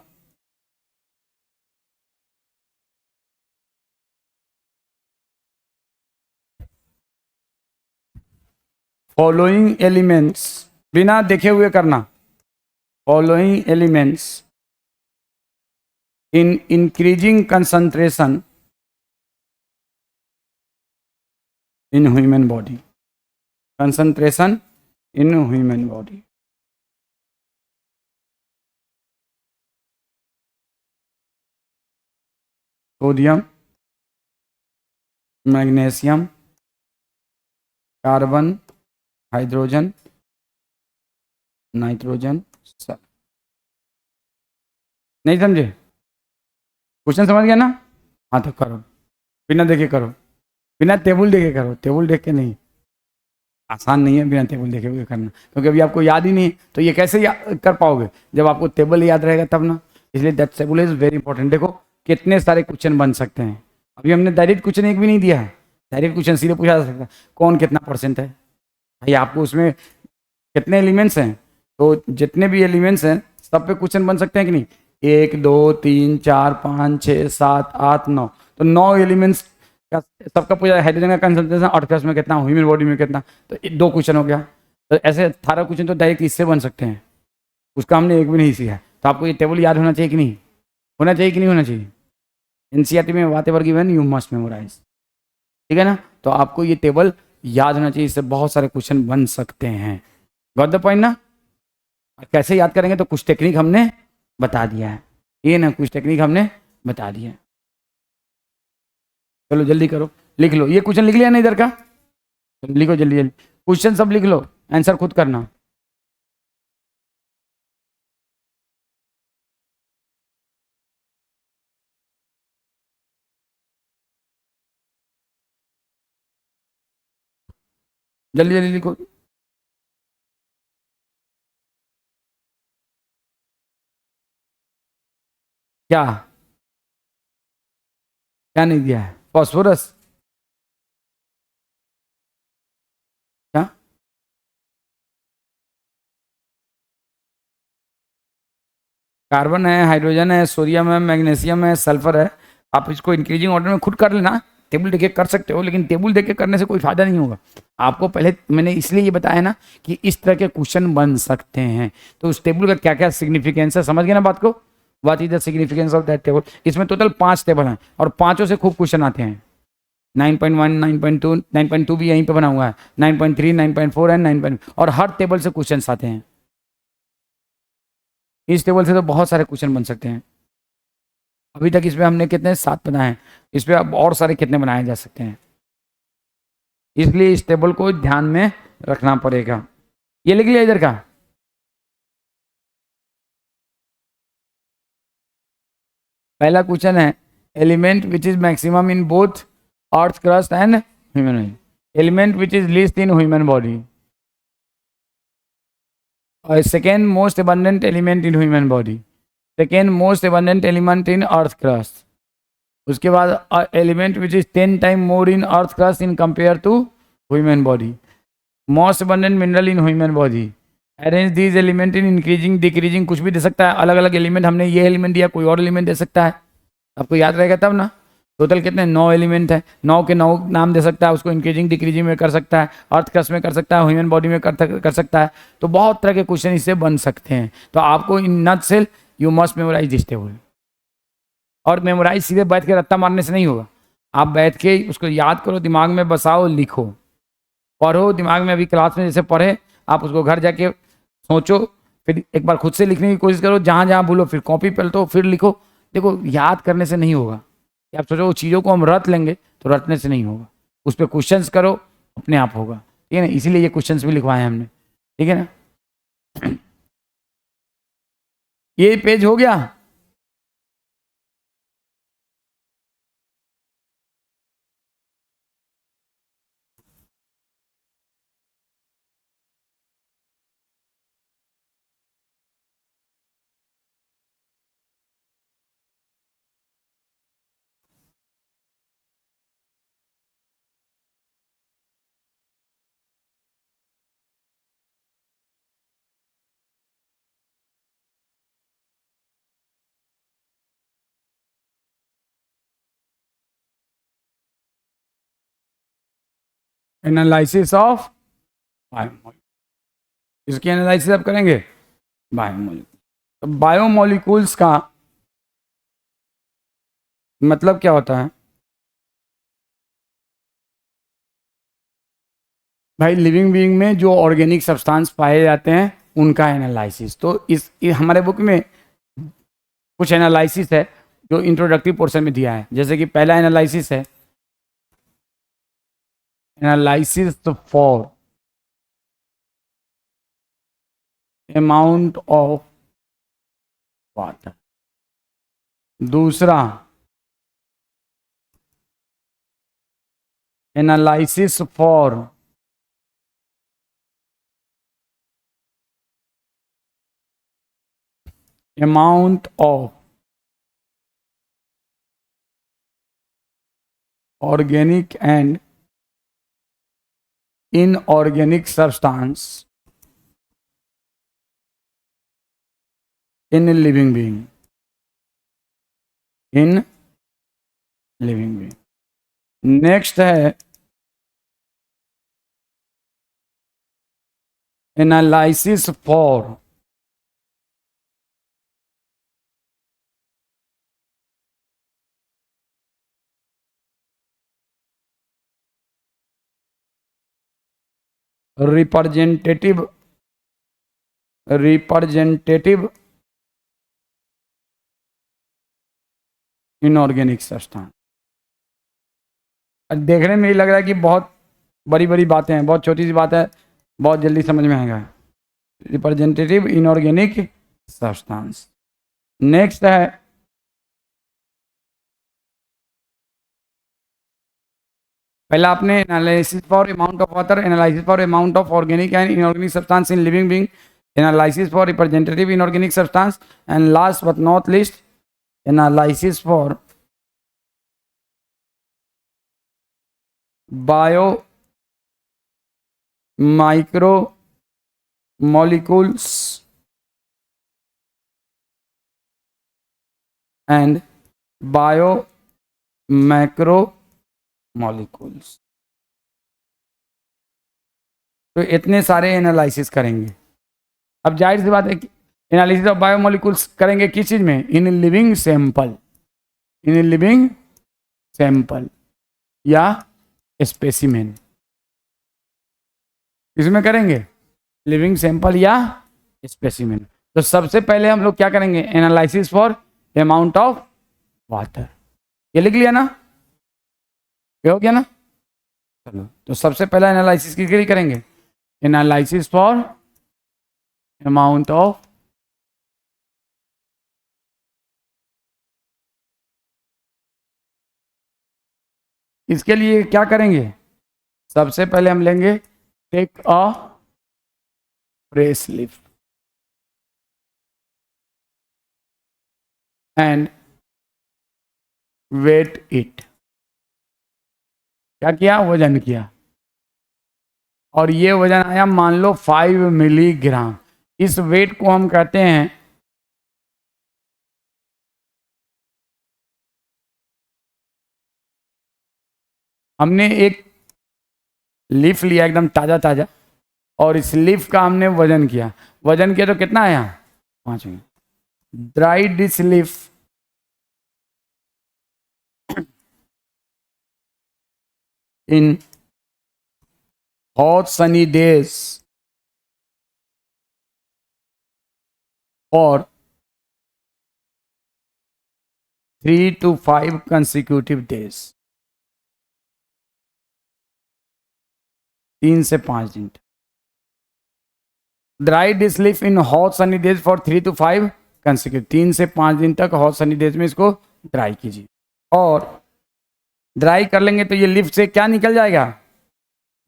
फॉलोइंग एलिमेंट्स, बिना देखे हुए करना, following elements in increasing concentration in human body, concentration in human body. Sodium, magnesium, carbon, hydrogen, nitrogen, sulphur. नहीं समझे? क्वेश्चन समझ गया ना? हाँ तो करो, बिना देखे करो, बिना टेबल देखे करो, टेबल देख के नहीं, आसान नहीं है बिना टेबल देखे हुए करना, क्योंकि अभी आपको याद ही नहीं है, तो ये कैसे कर पाओगे जब आपको टेबल याद रहेगा तब ना। इसलिए that table is very important. देखो कितने सारे क्वेश्चन बन सकते हैं, अभी हमने डायरेक्ट क्वेश्चन एक भी नहीं दिया है, डायरेक्ट क्वेश्चन सीधे पूछा जा सकता है कौन कितना परसेंट है भाई, आपको उसमें कितने एलिमेंट्स हैं, तो जितने भी एलिमेंट्स हैं सब पे क्वेश्चन बन सकते हैं कि नहीं। 1 2 3 4 5 6 7 8 9, तो 9 एलिमेंट्स का सबका पूछा, हाइड्रोजन का कंसंट्रेशन अर्थ में कितना, ह्यूमन बॉडी में कितना, तो 2 क्वेश्चन हो गया। तो ऐसे 18 क्वेश्चन तो डायरेक्ट इससे बन सकते हैं, उसका हमने एक भी नहीं सीखा। तो आपको ये टेबल याद होना चाहिए कि नहीं, होना चाहिए कि नहीं होना चाहिए? एनसीईआरटी में whatever given you must memorise, ठीक है ना। तो आपको ये टेबल याद होना चाहिए, इससे बहुत सारे क्वेश्चन बन सकते हैं। गॉट द पॉइंट ना? कैसे याद करेंगे, तो कुछ टेक्निक हमने बता दिया है, ये ना कुछ टेक्निक हमने बता दिया है। चलो जल्दी करो, लिख लो, ये क्वेश्चन लिख लिया ना इधर का, लिखो जल्दी जल्दी, क्वेश्चन सब लिख लो, आंसर खुद करना। जल्दी जल्दी लिखो। क्या क्या नहीं दिया है? फॉस्फोरस, क्या? कार्बन है, हाइड्रोजन है, सोडियम है, मैग्नीशियम है, सल्फर है। आप इसको इंक्रीजिंग ऑर्डर में खुद कर लेना, टेबल देख के कर सकते हो, लेकिन टेबल देख के करने से कोई फायदा नहीं होगा। आपको पहले मैंने इसलिए ये बताया ना कि इस तरह के क्वेश्चन बन सकते हैं, तो उस टेबल का क्या क्या सिग्निफिकेंस है, समझ गए ना बात को? What is the significance of that table. इसमें टोटल 5 टेबल हैं और पांचों से खूब क्वेश्चन आते हैं। 9.1, 9.2, 9.2 भी यहीं पे बना हुआ है, 9.3, 9.4 एंड 9. और हर टेबल से क्वेश्चन आते हैं। इस टेबल से तो बहुत सारे क्वेश्चन बन सकते हैं। अभी तक इसमें हमने कितने 7 बनाए हैं, इस पर अब और सारे कितने बनाए जा सकते हैं, इसलिए इस टेबल को ध्यान में रखना पड़ेगा। ये लिख लिया इधर का। पहला क्वेश्चन है element which is maximum in both earth crust and human body, element which is least in human body, और second most abundant element in human body, second most abundant element in earth crust, उसके बाद element which is 10 time more in earth crust in compare to human body, most abundant mineral in human body, arrange these elements in increasing decreasing, कुछ भी दे सकता है, अलग अलग element, हमने ये एलिमेंट दिया, कोई और एलिमेंट दे सकता है, आपको याद रहेगा तब ना। टोटल कितने 9 एलिमेंट है, 9 के 9 नाम दे सकता है, उसको इंक्रीजिंग डिक्रीजिंग में कर सकता है, अर्थ क्रस्ट में कर सकता है, ह्यूमन बॉडी में कर सकता है। तो बहुत तरह के क्वेश्चन इससे बन सकते हैं। तो आपको in nutshell you must memorise this table, और मेमोराइज सीधे बैठ के रट्टा मारने से नहीं होगा, आप बैठ के उसको याद करो, दिमाग में बसाओ, लिखो, पढ़ो दिमाग में। अभी क्लास में जैसे पढ़े, आप उसको घर जाके सोचो, फिर एक बार खुद से लिखने की कोशिश करो, जहाँ जहाँ भूलो फिर कॉपी पलटो, फिर लिखो। देखो याद करने से नहीं होगा, आप सोचो चीज़ों को हम रट लेंगे, तो रटने से नहीं होगा, उस पर क्वेश्चंस करो, अपने आप होगा, ठीक है ना। इसीलिए ये क्वेश्चंस भी लिखवाए हैं हमने, ठीक है ना। ये पेज हो गया। एनालिसिस ऑफ बायोमोलिक्यूल, इसकी एनालिसिस आप करेंगे बायोमोलिक्यूल। तो बायोमोलिक्यूल्स का मतलब क्या होता है भाई? लिविंग बीइंग में जो ऑर्गेनिक सब्सटेंस पाए जाते हैं उनका एनालिसिस। तो हमारे बुक में कुछ एनालिसिस है जो इंट्रोडक्टिव पोर्शन में दिया है। जैसे कि पहला एनालिसिस है analysis for amount of water, दूसरा analysis for amount of organic and inorganic substance in a living being, in living being। Next है analysis for representative inorganic substance. देखने में ही लग रहा है कि बहुत बड़ी बड़ी बातें हैं, बहुत छोटी सी बात है, बहुत जल्दी समझ में आएगा। Representative inorganic substance. नेक्स्ट है पहला आपने analysis for amount of water, analysis for amount of organic and inorganic substance in living being, analysis for representative inorganic substance, and last but not least analysis for bio micro molecules and bio macro molecules. तो इतने सारे analysis करेंगे। अब जाहिर सी बात है कि analysis of biomolecules करेंगे किस चीज में? In living sample, in living sample या स्पेसिमेन। इसमें करेंगे लिविंग सैंपल या स्पेसिमेन। तो सबसे पहले हम लोग क्या करेंगे? Analysis for amount of water. ये लिख लिया ना? ये हो गया ना? चलो, तो सबसे पहला एनालिसिस किसके लिए करेंगे? एनालिसिस फॉर अमाउंट ऑफ इसके लिए क्या करेंगे? सबसे पहले हम लेंगे take a press leaf and weight it. क्या किया? वजन किया, और ये वजन आया मान लो 5 मिलीग्राम। इस वेट को हम कहते हैं हमने एक लीफ लिया एकदम ताज़ा ताज़ा, और इस लीफ का हमने वजन किया। वजन किया तो कितना आया? 5 में। Dry this leaf in hot sunny days for 3 to 5 consecutive days। 3 से 5 दिन। Dry this leaf in hot Sunny days for 3 to 5 consecutive. 3 से 5 दिन तक हॉट सनी डेज में इसको ड्राई कीजिए। और ड्राई कर लेंगे तो ये लीफ से क्या निकल जाएगा?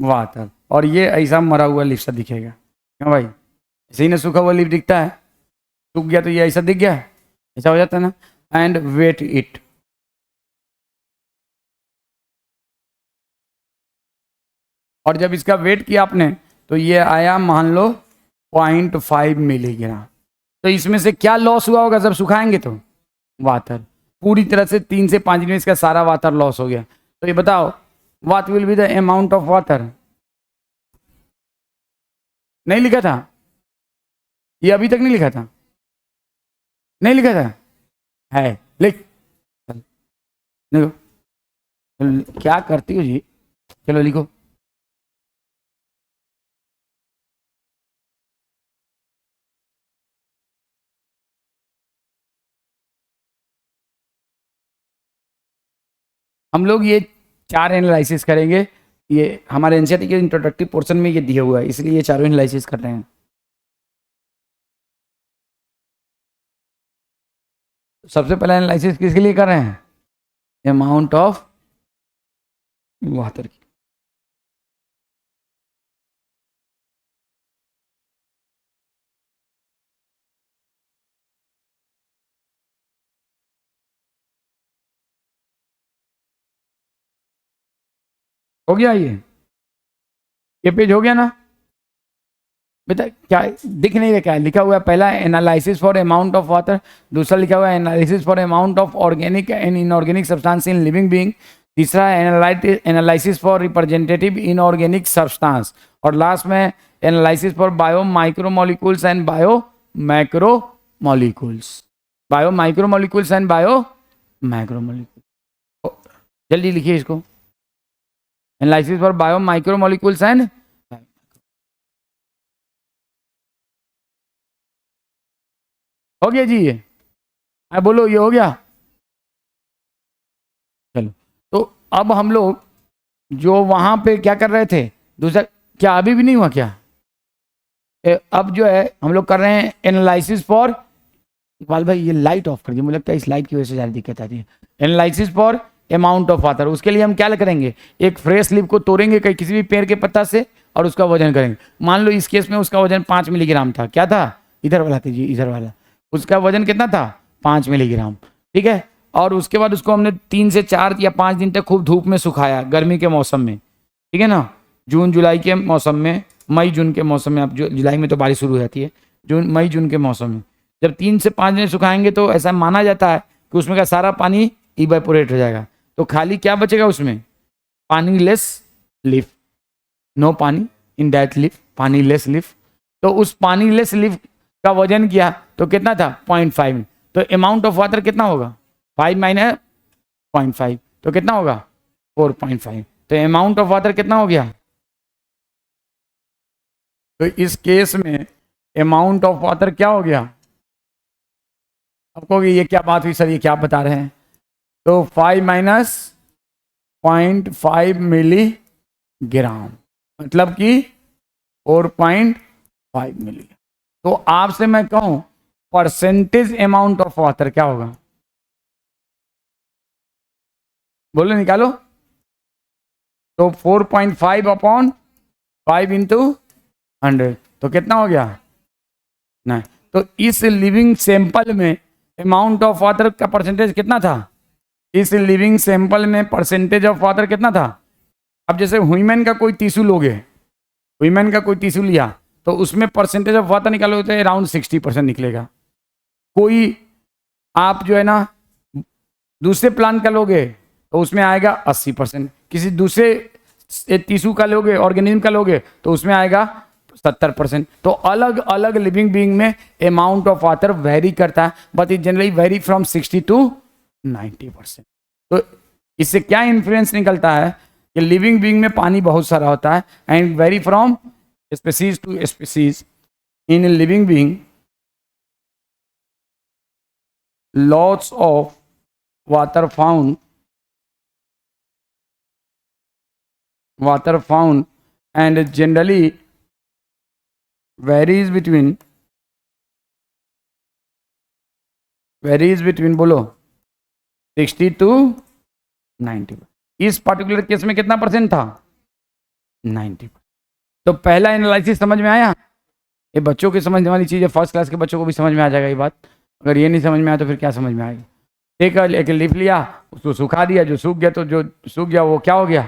वाटर। और ये ऐसा मरा हुआ लीफ सा दिखेगा। क्यों भाई? ऐसे ही ना सूखा हुआ लीफ दिखता है, सूख गया तो ये ऐसा दिख गया, ऐसा हो जाता है ना। And weight it. और जब इसका वेट किया आपने तो ये आया मान लो 0.5 मिलीग्राम। तो इसमें से क्या लॉस हुआ होगा जब सुखाएंगे तो? वाटर। पूरी तरह से 3 से 5 दिन में इसका सारा वाटर लॉस हो गया। तो ये बताओ what will be the amount of water? नहीं लिखा था? ये अभी तक नहीं लिखा था? नहीं लिखा था? है, लिख। देखो क्या करती हो जी। चलो लिखो। हम लोग ये 4 एनालिसिस करेंगे। ये हमारे एनसीईआरटी के इंट्रोडक्टिव पोर्शन में ये दिया हुआ है, इसलिए ये चारों एनालिसिस कर रहे हैं। सबसे पहला एनालिसिस किसके लिए कर रहे हैं? अमाउंट ऑफ वाटर की। हो गया? ये पेज हो गया ना बेटा? क्या दिख नहीं रहा? क्या लिखा हुआ है? पहला analysis for amount of water, दूसरा लिखा हुआ है analysis for amount of organic and inorganic substance in living being, तीसरा analysis for representative inorganic substance, और लास्ट में analysis for bio micro molecules and bio macro molecules. Bio micro molecules and bio macro molecule. जल्दी लिखिए इसको। Analysis for bio micro molecules and हो गया जी? ये बोलो ये हो गया? चलो, तो अब हम लोग जो वहां पे क्या कर रहे थे दूसरा, क्या अभी भी नहीं हुआ क्या? अब जो है हम लोग कर रहे हैं एनालिसिस फॉर, इकबाल भाई ये लाइट ऑफ कर दिए, मुझे लगता है इस लाइट की वजह से ज़्यादा दिक्कत आती है। Analysis for amount of water, उसके लिए हम क्या करेंगे? एक फ्रेश लीफ को तोड़ेंगे कहीं किसी भी पेड़ के पत्ता से और उसका वजन करेंगे। मान लो इस केस में उसका वजन 5 मिलीग्राम था। क्या था? इधर वाला कीजिए, इधर वाला। उसका वजन कितना था? 5 मिलीग्राम। ठीक है। और उसके बाद उसको हमने 3 से 4 या 5 दिन तक खूब धूप में सुखाया गर्मी के मौसम में। ठीक है ना। जून जुलाई के मौसम में, मई जून के मौसम में, अब जुलाई में तो बारिश शुरू हो जाती है, जून मई जून के मौसम में जब 3 से 5 दिन सुखाएंगे तो ऐसा माना जाता है कि उसमें का सारा पानी इवेपोरेट हो जाएगा। तो खाली क्या बचेगा उसमें, पानी लेस लीफ, नो पानी इन दैट लीफ, पानी लेस लीफ। तो उस पानी लेस लीफ का वजन किया तो कितना था, 0.5। तो अमाउंट ऑफ वाटर कितना होगा, 5 माइनस 0.5 तो कितना होगा 4.5। तो अमाउंट ऑफ वाटर कितना हो गया। तो इस केस में अमाउंट ऑफ वाटर क्या हो गया। अब कहोगे ये क्या बात हुई सर, ये क्या बता रहे हैं। तो 5 माइनस 0.5 मिलीग्राम मतलब कि 4.5 मिलीग्राम। तो आपसे मैं कहूं परसेंटेज अमाउंट ऑफ वाटर क्या होगा, बोलो निकालो। तो 4.5 अपॉन 5 इंटू 100 तो कितना हो गया ना। तो इस लिविंग सैंपल में अमाउंट ऑफ वाटर का परसेंटेज कितना था, इस लिविंग सैंपल में परसेंटेज ऑफ वाटर कितना था। अब जैसे ह्यूमन का कोई टिश्यू लोगे, ह्यूमन का कोई टिश्यू लिया तो उसमें परसेंटेज ऑफ वाटर निकालोगे तो अराउंड 60% निकलेगा। कोई आप जो है ना दूसरे प्लांट का लोगे तो उसमें आएगा 80%, किसी दूसरे टिश्यू का लोगे, ऑर्गेनिज्म का लोगे तो उसमें आएगा 70%। तो अलग अलग लिविंग बीइंग में अमाउंट ऑफ वाटर वेरी करता है, but it generally very from 60 to 90%। तो इससे क्या इन्फ्लुएंस निकलता है कि लिविंग बीइंग में पानी बहुत सारा होता है and vary from species to species. In living being lots of water found and generally varies between बोलो 60 to 90। इस पर्टिकुलर केस में कितना परसेंट था 90। तो पहला एनालिसिस समझ में आया। ये बच्चों की समझने वाली चीज़ है, फर्स्ट क्लास के बच्चों को भी समझ में आ जाएगा ये बात। अगर ये नहीं समझ में आया तो फिर क्या समझ में आएगी। ठीक है, एक लिफ लिया, उसको सुखा दिया, जो सूख गया तो जो सूख गया वो क्या हो गया,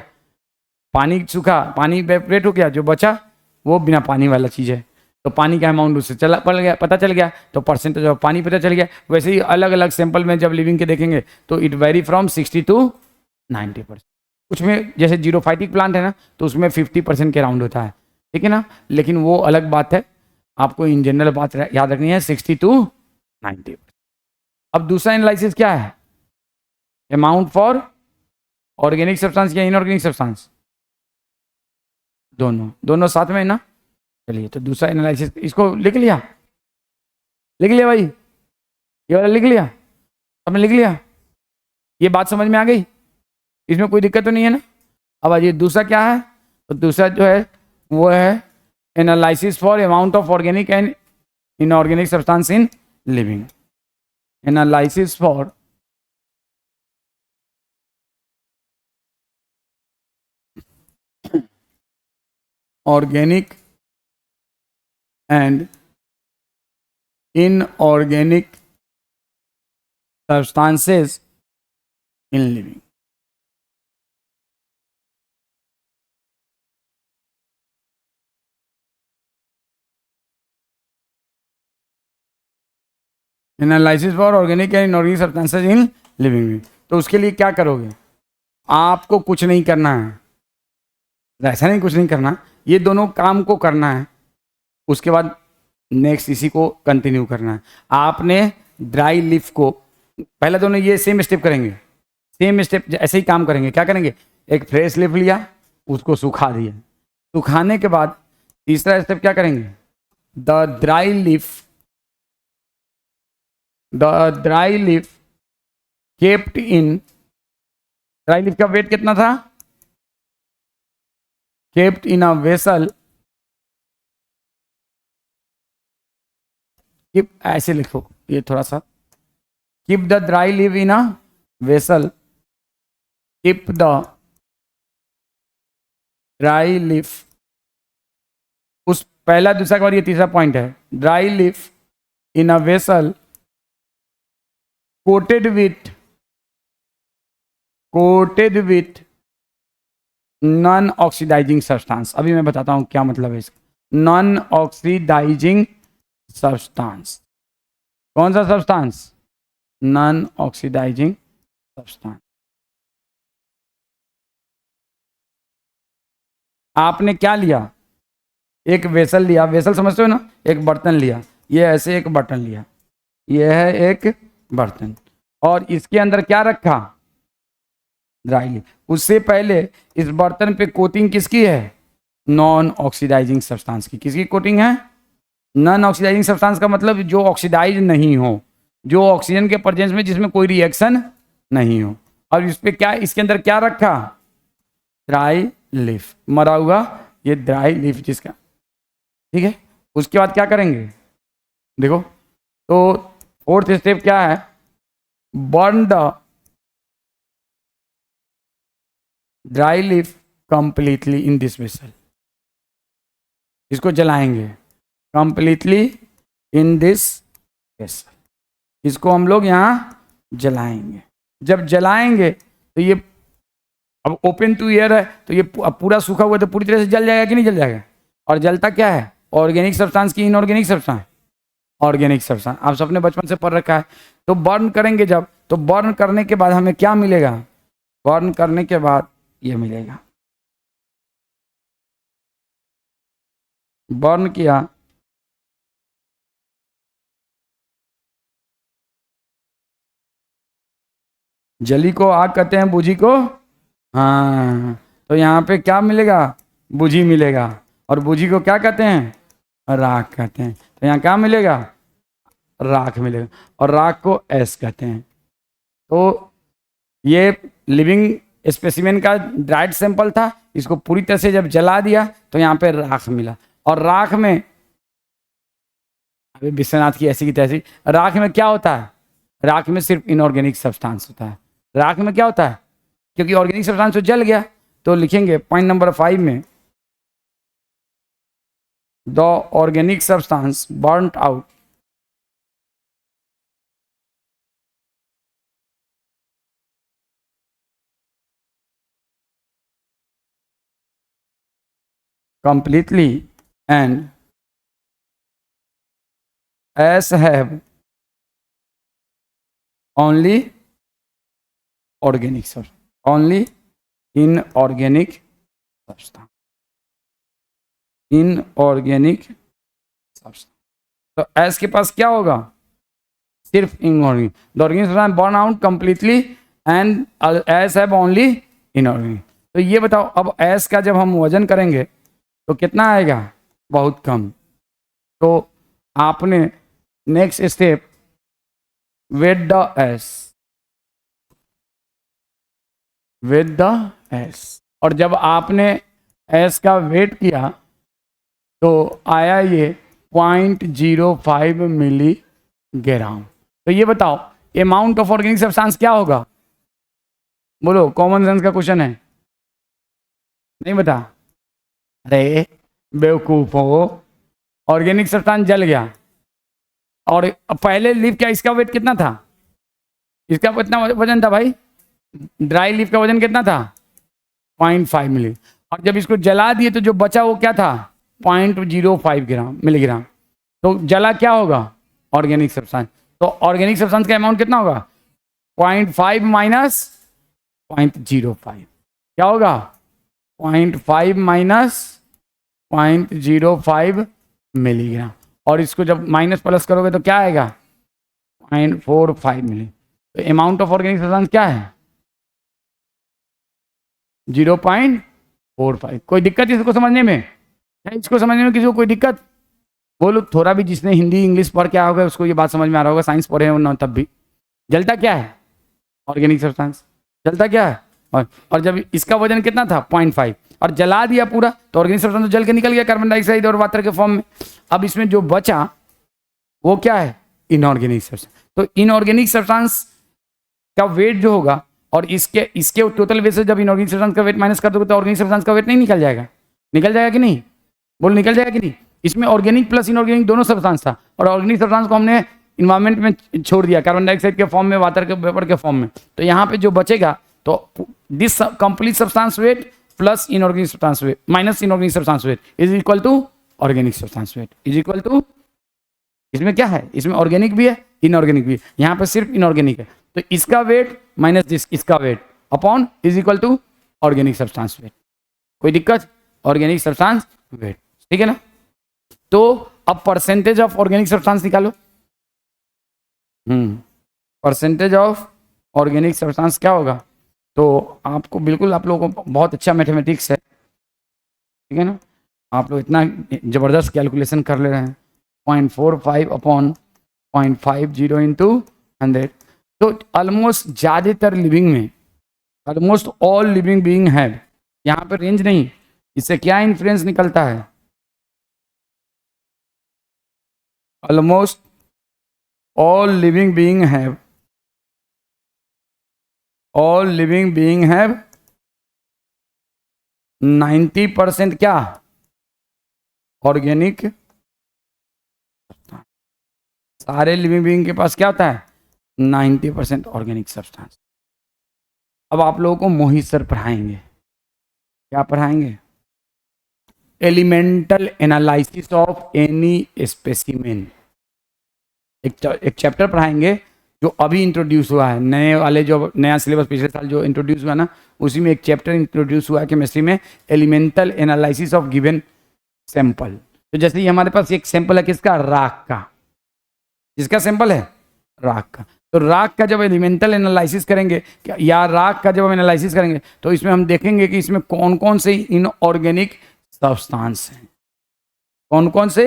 पानी सूखा, पानी इवेपोरेट हो गया, जो बचा वो बिना पानी वाला चीज़ है। तो पानी का अमाउंट उससे पता चल गया तो परसेंटेज ऑफ पानी पता चल गया। वैसे ही अलग अलग सैंपल में जब लिविंग के देखेंगे तो इट वेरी फ्रॉम 60 to 90%। कुछ में जैसे जीरोफाइटिक प्लांट है ना तो उसमें 50% के अराउंड होता है, ठीक है ना, लेकिन वो अलग बात है। आपको इन जनरल बात याद रखनी है 60 to 90%। अब दूसरा एनालिसिस क्या है, अमाउंट फॉर ऑर्गेनिक सब्सटेंस या इनऑर्गेनिक सब्सटेंस, दोनों साथ में ना। चलिए तो दूसरा एनालिसिस, इसको लिख लिया भाई, ये वाला लिख लिया, आपने लिख लिया, ये बात समझ में आ गई, इसमें कोई दिक्कत तो नहीं है ना। अब आइए दूसरा क्या है, तो दूसरा जो है वो है analysis for amount of organic and inorganic substance in living. Analysis for organic and inorganic substances in living। Analysis for organic and inorganic substances in living में। तो उसके लिए क्या करोगे, आपको कुछ नहीं करना है, ऐसा नहीं कुछ नहीं करना, ये दोनों काम को करना है, उसके बाद नेक्स्ट इसी को कंटिन्यू करना है। आपने ड्राई लीफ को पहले दोनों ये सेम स्टेप करेंगे, सेम स्टेप ऐसे ही काम करेंगे। क्या करेंगे, एक फ्रेश लीफ लिया, उसको सुखा दिया, सुखाने के बाद तीसरा स्टेप क्या करेंगे, the dry leaf kept in, dry leaf का वेट कितना था, kept in a vessel, keep ऐसे लिखो ये थोड़ा सा, keep the dry leaf in a vessel, keep the dry leaf, उस पहला दूसरा के बाद ये तीसरा पॉइंट है, dry leaf in a vessel coated with non oxidizing substance. अभी मैं बताता हूँ क्या मतलब है इसका। नॉन ऑक्सीडाइजिंग सब्सटेंस, कौन सा सब्सटेंस? Non oxidizing substance. आपने क्या लिया? एक वेसल लिया, वेसल समझते हो ना, एक बर्तन लिया, ये ऐसे एक बर्तन लिया, ये है एक बर्तन, और इसके अंदर क्या रखा? Dry leaf. उससे पहले इस बर्तन पे कोटिंग किसकी है? नॉन ऑक्सीडाइजिंग सब्सटेंस की। किसकी कोटिंग है? नॉन ऑक्सीडाइजिंग सब्सटेंस का मतलब जो ऑक्सीडाइज नहीं हो, जो ऑक्सीजन के प्रेजेंस में जिसमें कोई रिएक्शन नहीं हो। और इस पे क्या, इसके अंदर क्या रखा? ड्राई लीफ, मरा हुआ ये ड्राई लीफ जिसका, ठीक है। उसके बाद क्या करेंगे देखो, तो फोर्थ स्टेप क्या है? Burn the dry leaf completely in this vessel. इसको जलाएंगे कंप्लीटली इन दिस वेसल। इसको हम लोग यहाँ जलाएंगे। जब जलाएंगे तो ये अब ओपन टू एयर है, तो ये अब पूरा सूखा हुआ है, तो पूरी तरह से जल जाएगा कि नहीं जल जाएगा? और जलता क्या है? ऑर्गेनिक सब्सटेंस की इनऑर्गेनिक सब्सटेंस? Organic substance. आप सबने बचपन से पढ़ रखा है। तो बर्न करेंगे जब, तो बर्न करने के बाद हमें क्या मिलेगा? बर्न करने के बाद ये मिलेगा। बर्न किया, जली को आग कहते हैं, बूझी को, हाँ, तो यहाँ पे क्या मिलेगा? बूझी मिलेगा। और बूझी को क्या कहते हैं? राख कहते हैं। तो यहाँ क्या मिलेगा? राख मिलेगा। और राख को एस कहते हैं। तो ये लिविंग स्पेसिमेन का ड्राइड सैंपल था, इसको पूरी तरह से जब जला दिया तो यहाँ पे राख मिला। और राख में, अभी विश्वनाथ की ऐसी की तैसी, राख में क्या होता है? राख में सिर्फ इनऑर्गेनिक सब्सटेंस होता है। राख में क्या होता है? क्योंकि ऑर्गेनिक सब्सटेंस तो जल गया, तो लिखेंगे पॉइंट नंबर 5 में, the organic substance burned out completely and as have only organic substance, only inorganic substance, inorganic substance। तो एस के पास क्या होगा? सिर्फ inorganic. The organic substance burn out completely and S have only inorganic. तो ये बताओ, अब एस का जब हम वजन करेंगे तो कितना आएगा? बहुत कम। तो आपने next step, weight the ash, weight the ash. और जब आपने एस का वेट किया तो आया ये 0.05 मिलीग्राम। तो ये बताओ, अमाउंट ऑफ ऑर्गेनिक सब्सटेंस क्या होगा? बोलो, कॉमन सेंस का क्वेश्चन है, नहीं बता? अरे बेवकूफ हो, ऑर्गेनिक सब्सटेंस जल गया, और पहले लीफ क्या, इसका वेट कितना था? इसका कितना वजन था भाई? ड्राई लीफ का वजन कितना था? 0.5 मिली। और जब इसको जला दिए तो जो बचा वो क्या था? 0.05 मिलीग्राम। तो जला क्या होगा? Organic substance. तो ऑर्गेनिक सब्सटेंस का अमाउंट कितना होगा? 0.5 माइनस 0.05 क्या होगा? 0.5 माइनस 0.05 मिलीग्राम। और इसको जब माइनस प्लस करोगे तो क्या आएगा? 0.45 मिली। तो अमाउंट ऑफ ऑर्गेनिक सब्सटेंस क्या है? 0.45। कोई दिक्कत इसको समझने में? इसको समझने में किसी को कोई दिक्कत? बोलो, थोड़ा भी जिसने हिंदी इंग्लिश पढ़ के होगा उसको ये बात समझ में आ रहा होगा, साइंस पढ़े हो ना तब भी। जलता क्या है? Organic substance. जलता क्या है? और जब इसका वजन कितना था? 0.5, और जला दिया पूरा, तो ऑर्गेनिक सब्सटेंस तो जल के निकल गया कार्बन डाइऑक्साइड और वाटर के फॉर्म में। अब इसमें जो बचा वो क्या है? Inorganic substance. तो इनऑर्गेनिक सब्सटेंस का वेट जो होगा, और इसके टोटल वेट से जब इनऑर्गेनिक सब्सटेंस का वेट माइनस कर दोगे तो ऑर्गेनिक सब्सटेंस का वेट नहीं निकल जाएगा? निकल जाएगा कि नहीं? बोलो, निकल जाएगा कि नहीं? इसमें ऑर्गेनिक प्लस इनऑर्गेनिक दोनों सब्सटेंस था, और ऑर्गेनिक सब्सटेंस को हमने इन्वायरमेंट में छोड़ दिया, कार्बन डाइऑक्साइड के फॉर्म में, वाटर के वेपर के फॉर्म में। तो यहाँ पे जो बचेगा, तो this complete substance weight plus inorganic substance weight minus inorganic substance weight is equal to organic substance weight is equal to, इसमें क्या है, इसमें ऑर्गेनिक भी है इनऑर्गेनिक भी है, यहाँ पर सिर्फ इनऑर्गेनिक है, तो इसका वेट माइनस इसका weight upon is equal to organic substance weight. कोई दिक्कत? ऑर्गेनिक सब्सटेंस वेट, ठीक है ना। तो अब परसेंटेज ऑफ ऑर्गेनिक सब्सटेंस निकालो। परसेंटेज ऑफ ऑर्गेनिक सब्सटेंस क्या होगा? तो आपको बिल्कुल, आप लोगों को बहुत अच्छा मैथमेटिक्स है, ठीक है ना, आप लोग इतना ज़बरदस्त कैलकुलेशन कर ले रहे हैं। 0.45 अपॉन 0.50 इंटू 100, तो ऑलमोस्ट ज़्यादातर लिविंग में, ऑलमोस्ट ऑल लिविंग बीइंग है, यहाँ पर रेंज नहीं, इससे क्या इन्फ्लुएंस निकलता है? Almost all living being have, all living being have 90% क्या? ऑर्गेनिक। सारे लिविंग बीइंग के पास क्या होता है? 90% ऑर्गेनिक सब्सटेंस। अब आप लोगों को मोहित सर पढ़ाएंगे, क्या पढ़ाएंगे? Elemental analysis of any specimen. एक चैप्टर पढ़ाएंगे जो अभी इंट्रोड्यूस हुआ है, नए वाले जो नया सिलेबस पिछले साल जो इंट्रोड्यूस हुआ ना, उसी में एक चैप्टर इंट्रोड्यूस हुआ है केमिस्ट्री में, elemental analysis of given sample. तो जैसे ही हमारे पास एक सैंपल है किसका? राख का। किसका सैंपल है? राख का। तो राख का जब एलिमेंटल एनालिसिस करेंगे या राख का जब हम एनालिसिस करेंगे तो इसमें हम देखेंगे कि इसमें कौन कौन से इनऑर्गेनिक सब्सटेंस हैं, कौन कौन से।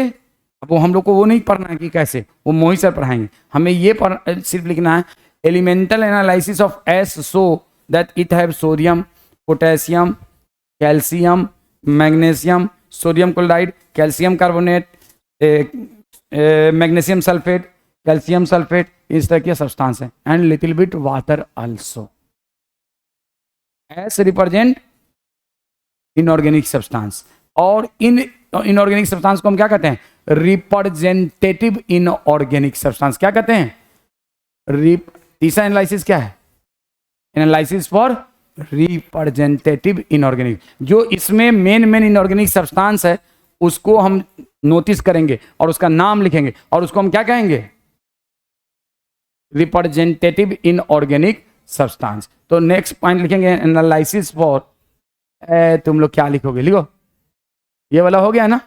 अब वो हम लोग को वो नहीं पढ़ना है कि कैसे, वो मोहित सर पढ़ाएंगे, हमें ये सिर्फ लिखना है elemental analysis of S so that it have sodium, potassium, calcium, magnesium, sodium chloride, calcium carbonate, magnesium sulphate, calcium sulphate, इस तरह के सब्सटेंस है, and little bit water also. S represent inorganic substance, और इन इनऑर्गेनिक सब्सटेंस को हम क्या कहते हैं? Representative inorganic substance. क्या कहते हैं? तीसरा एनालिसिस क्या है? Analysis for representative inorganic. जो इसमें मेन इनऑर्गेनिक सब्सटेंस है उसको हम नोटिस करेंगे और उसका नाम लिखेंगे और उसको हम क्या कहेंगे? Representative inorganic substance. तो नेक्स्ट पॉइंट लिखेंगे एनालिसिस फॉर, तुम लोग क्या लिखोगे? लिखो, ये वाला हो गया ना,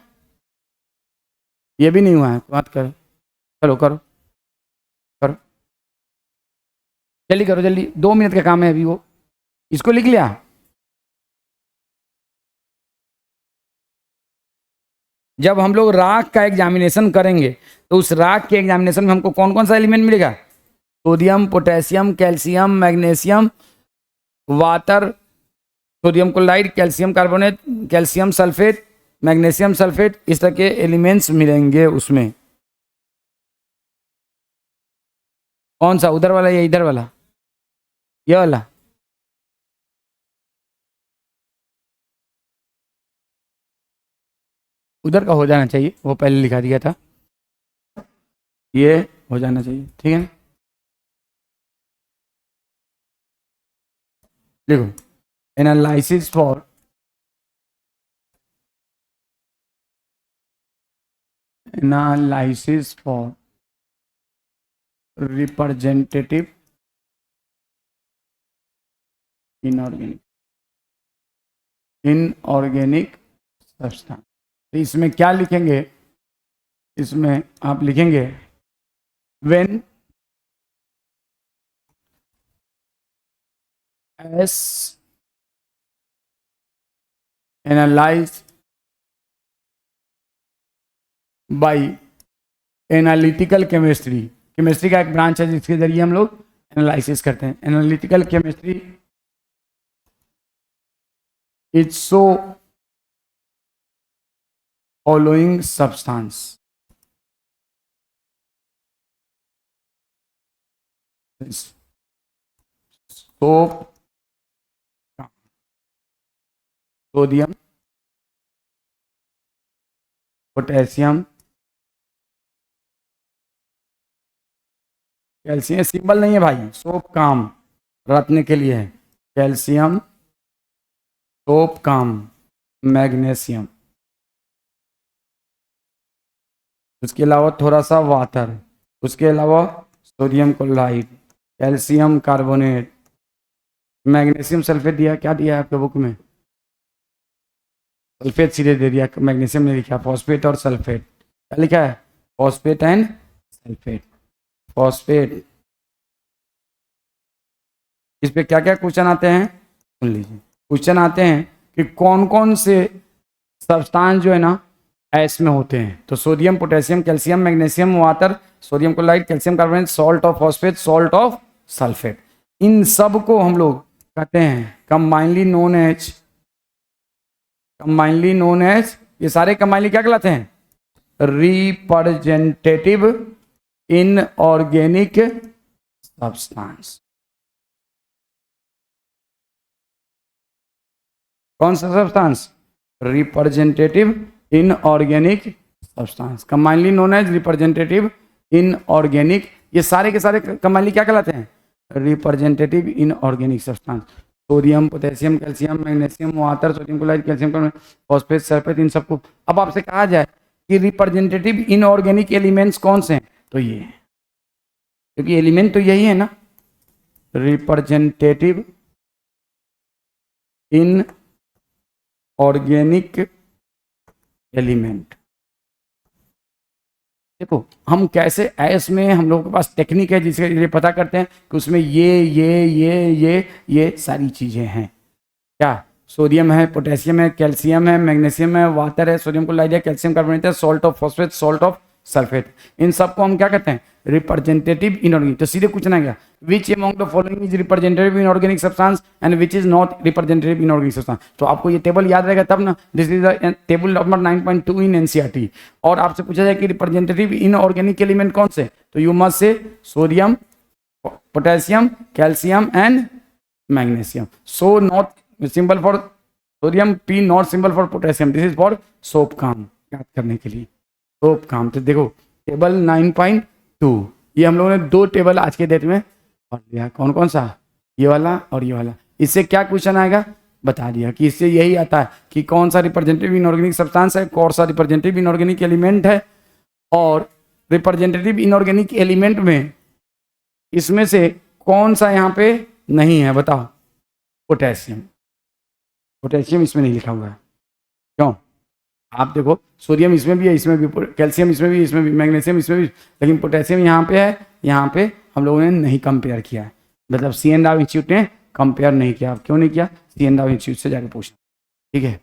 ये भी नहीं हुआ है, बात करो, चलो करो करो, जल्दी करो जल्दी, 2 मिनट का काम है अभी। वो इसको लिख लिया? जब हम लोग राख का एग्जामिनेशन करेंगे तो उस राख के एग्जामिनेशन में हमको कौन कौन सा एलिमेंट मिलेगा? Sodium, potassium, calcium, magnesium, water, sodium chloride, calcium carbonate, calcium sulphate, magnesium sulphate, इस तरह के एलिमेंट्स मिलेंगे उसमें। कौन सा, उधर वाला या इधर वाला? ये वाला। उधर का हो जाना चाहिए, वो पहले लिखा दिया था, ये हो जाना चाहिए, ठीक है। देखो, analysis for representative inorganic substance. तो इसमें क्या लिखेंगे? इसमें आप लिखेंगे when S analyse by analytical chemistry. Chemistry का एक ब्रांच है जिसके जरिए हम लोग एनालिसिस करते हैं। Analytical chemistry is so following substance, soap, sodium, potassium, calcium. Symbol नहीं है भाई, सोप काम रटने के लिए है। कैल्शियम, सोप काम, मैग्नीशियम, उसके अलावा थोड़ा सा वाटर, उसके अलावा sodium chloride, calcium carbonate, magnesium sulphate दिया, क्या दिया है आपके बुक में? सल्फेट सीधे दे दिया, मैग्नीशियम ने लिखा, फॉस्फेट और सल्फेट। क्या लिखा है? Phosphate and sulphate. फॉस्फेट, इस पे क्या क्या क्वेश्चन आते हैं सुन लीजिए। क्वेश्चन आते हैं कि कौन कौन से सब्सटेंस जो है ना एस में होते हैं। तो sodium, potassium, calcium, magnesium, water, sodium chloride, calcium carbonate, salt of phosphate, salt of sulphate, इन सब को हम लोग कहते हैं कंबाइनली नोन एज, ये सारे कंबाइनली क्या कहलाते हैं? Representative inorganic substance. कौन सा substance? Representative inorganic substance, combinedly known as representative inorganic. ये सारे के सारे कंबाइनली क्या कहलाते हैं? Representative inorganic substance. Sodium, potassium, calcium, magnesium, water, sodium chloride, calcium carbonate, phosphate, sulphate, इन सबको। अब आपसे कहा जाए कि रिप्रेजेंटेटिव इनऑर्गेनिक एलिमेंट्स कौन से हैं, तो ये, क्योंकि एलिमेंट तो यही है ना, रिप्रेजेंटेटिव इन ऑर्गेनिक एलिमेंट। देखो हम कैसे एस में, हम लोगों के पास टेक्निक है जिसके लिए पता करते हैं कि उसमें ये सारी चीजें हैं। क्या? सोडियम है, पोटेशियम है, कैल्शियम है, मैग्नीशियम है, वाटर है, सोडियम क्लोराइड है, कैल्शियम कार्बोनेट है, salt of phosphate, salt of sulphate, इन सबको हम क्या कहते हैं? Representative inorganic. तो सीधे पूछना गया which among the following is representative inorganic substance and which is not representative inorganic substance. तो आपको ये टेबल याद रहेगा तब ना। This is the table number 9.2 in NCERT. और आपसे पूछा जाए कि रिप्रेजेंटेटिव इनऑर्गेनिक एलिमेंट कौन से, तो you must say sodium, potassium, calcium and magnesium. So not symbol for sodium, P not symbol for potassium, this is for soap काम, याद करने के लिए सोप काम। तो देखो टेबल 9.2, ये हम लोगों ने दो टेबल आज के डेट में पढ़ लिया। कौन कौन सा? ये वाला और ये वाला। इससे क्या क्वेश्चन आएगा बता दिया कि इससे यही आता है कि कौन सा रिप्रेजेंटेटिव इनऑर्गेनिक सब्सटेंस है, कौन सा रिप्रेजेंटेटिव इनऑर्गेनिक एलिमेंट है, और रिप्रेजेंटेटिव इनऑर्गेनिक एलिमेंट में इसमें से कौन सा यहाँ पे नहीं है, बताओ? पोटेशियम। पोटेशियम इसमें नहीं लिखा हुआ है, क्यों? आप देखो सोडियम इसमें भी है, इसमें भी, कैल्शियम इसमें भी, इसमें भी, मैग्नीशियम इसमें भी, लेकिन पोटेशियम यहाँ पे है, यहाँ पे हम लोगों ने नहीं कंपेयर किया है। मतलब सी एंड राव इंस्टीट्यूट ने कंपेयर नहीं किया। क्यों नहीं किया? सी एंड राव इंस्टीट्यूट से जाकर पूछना, ठीक है।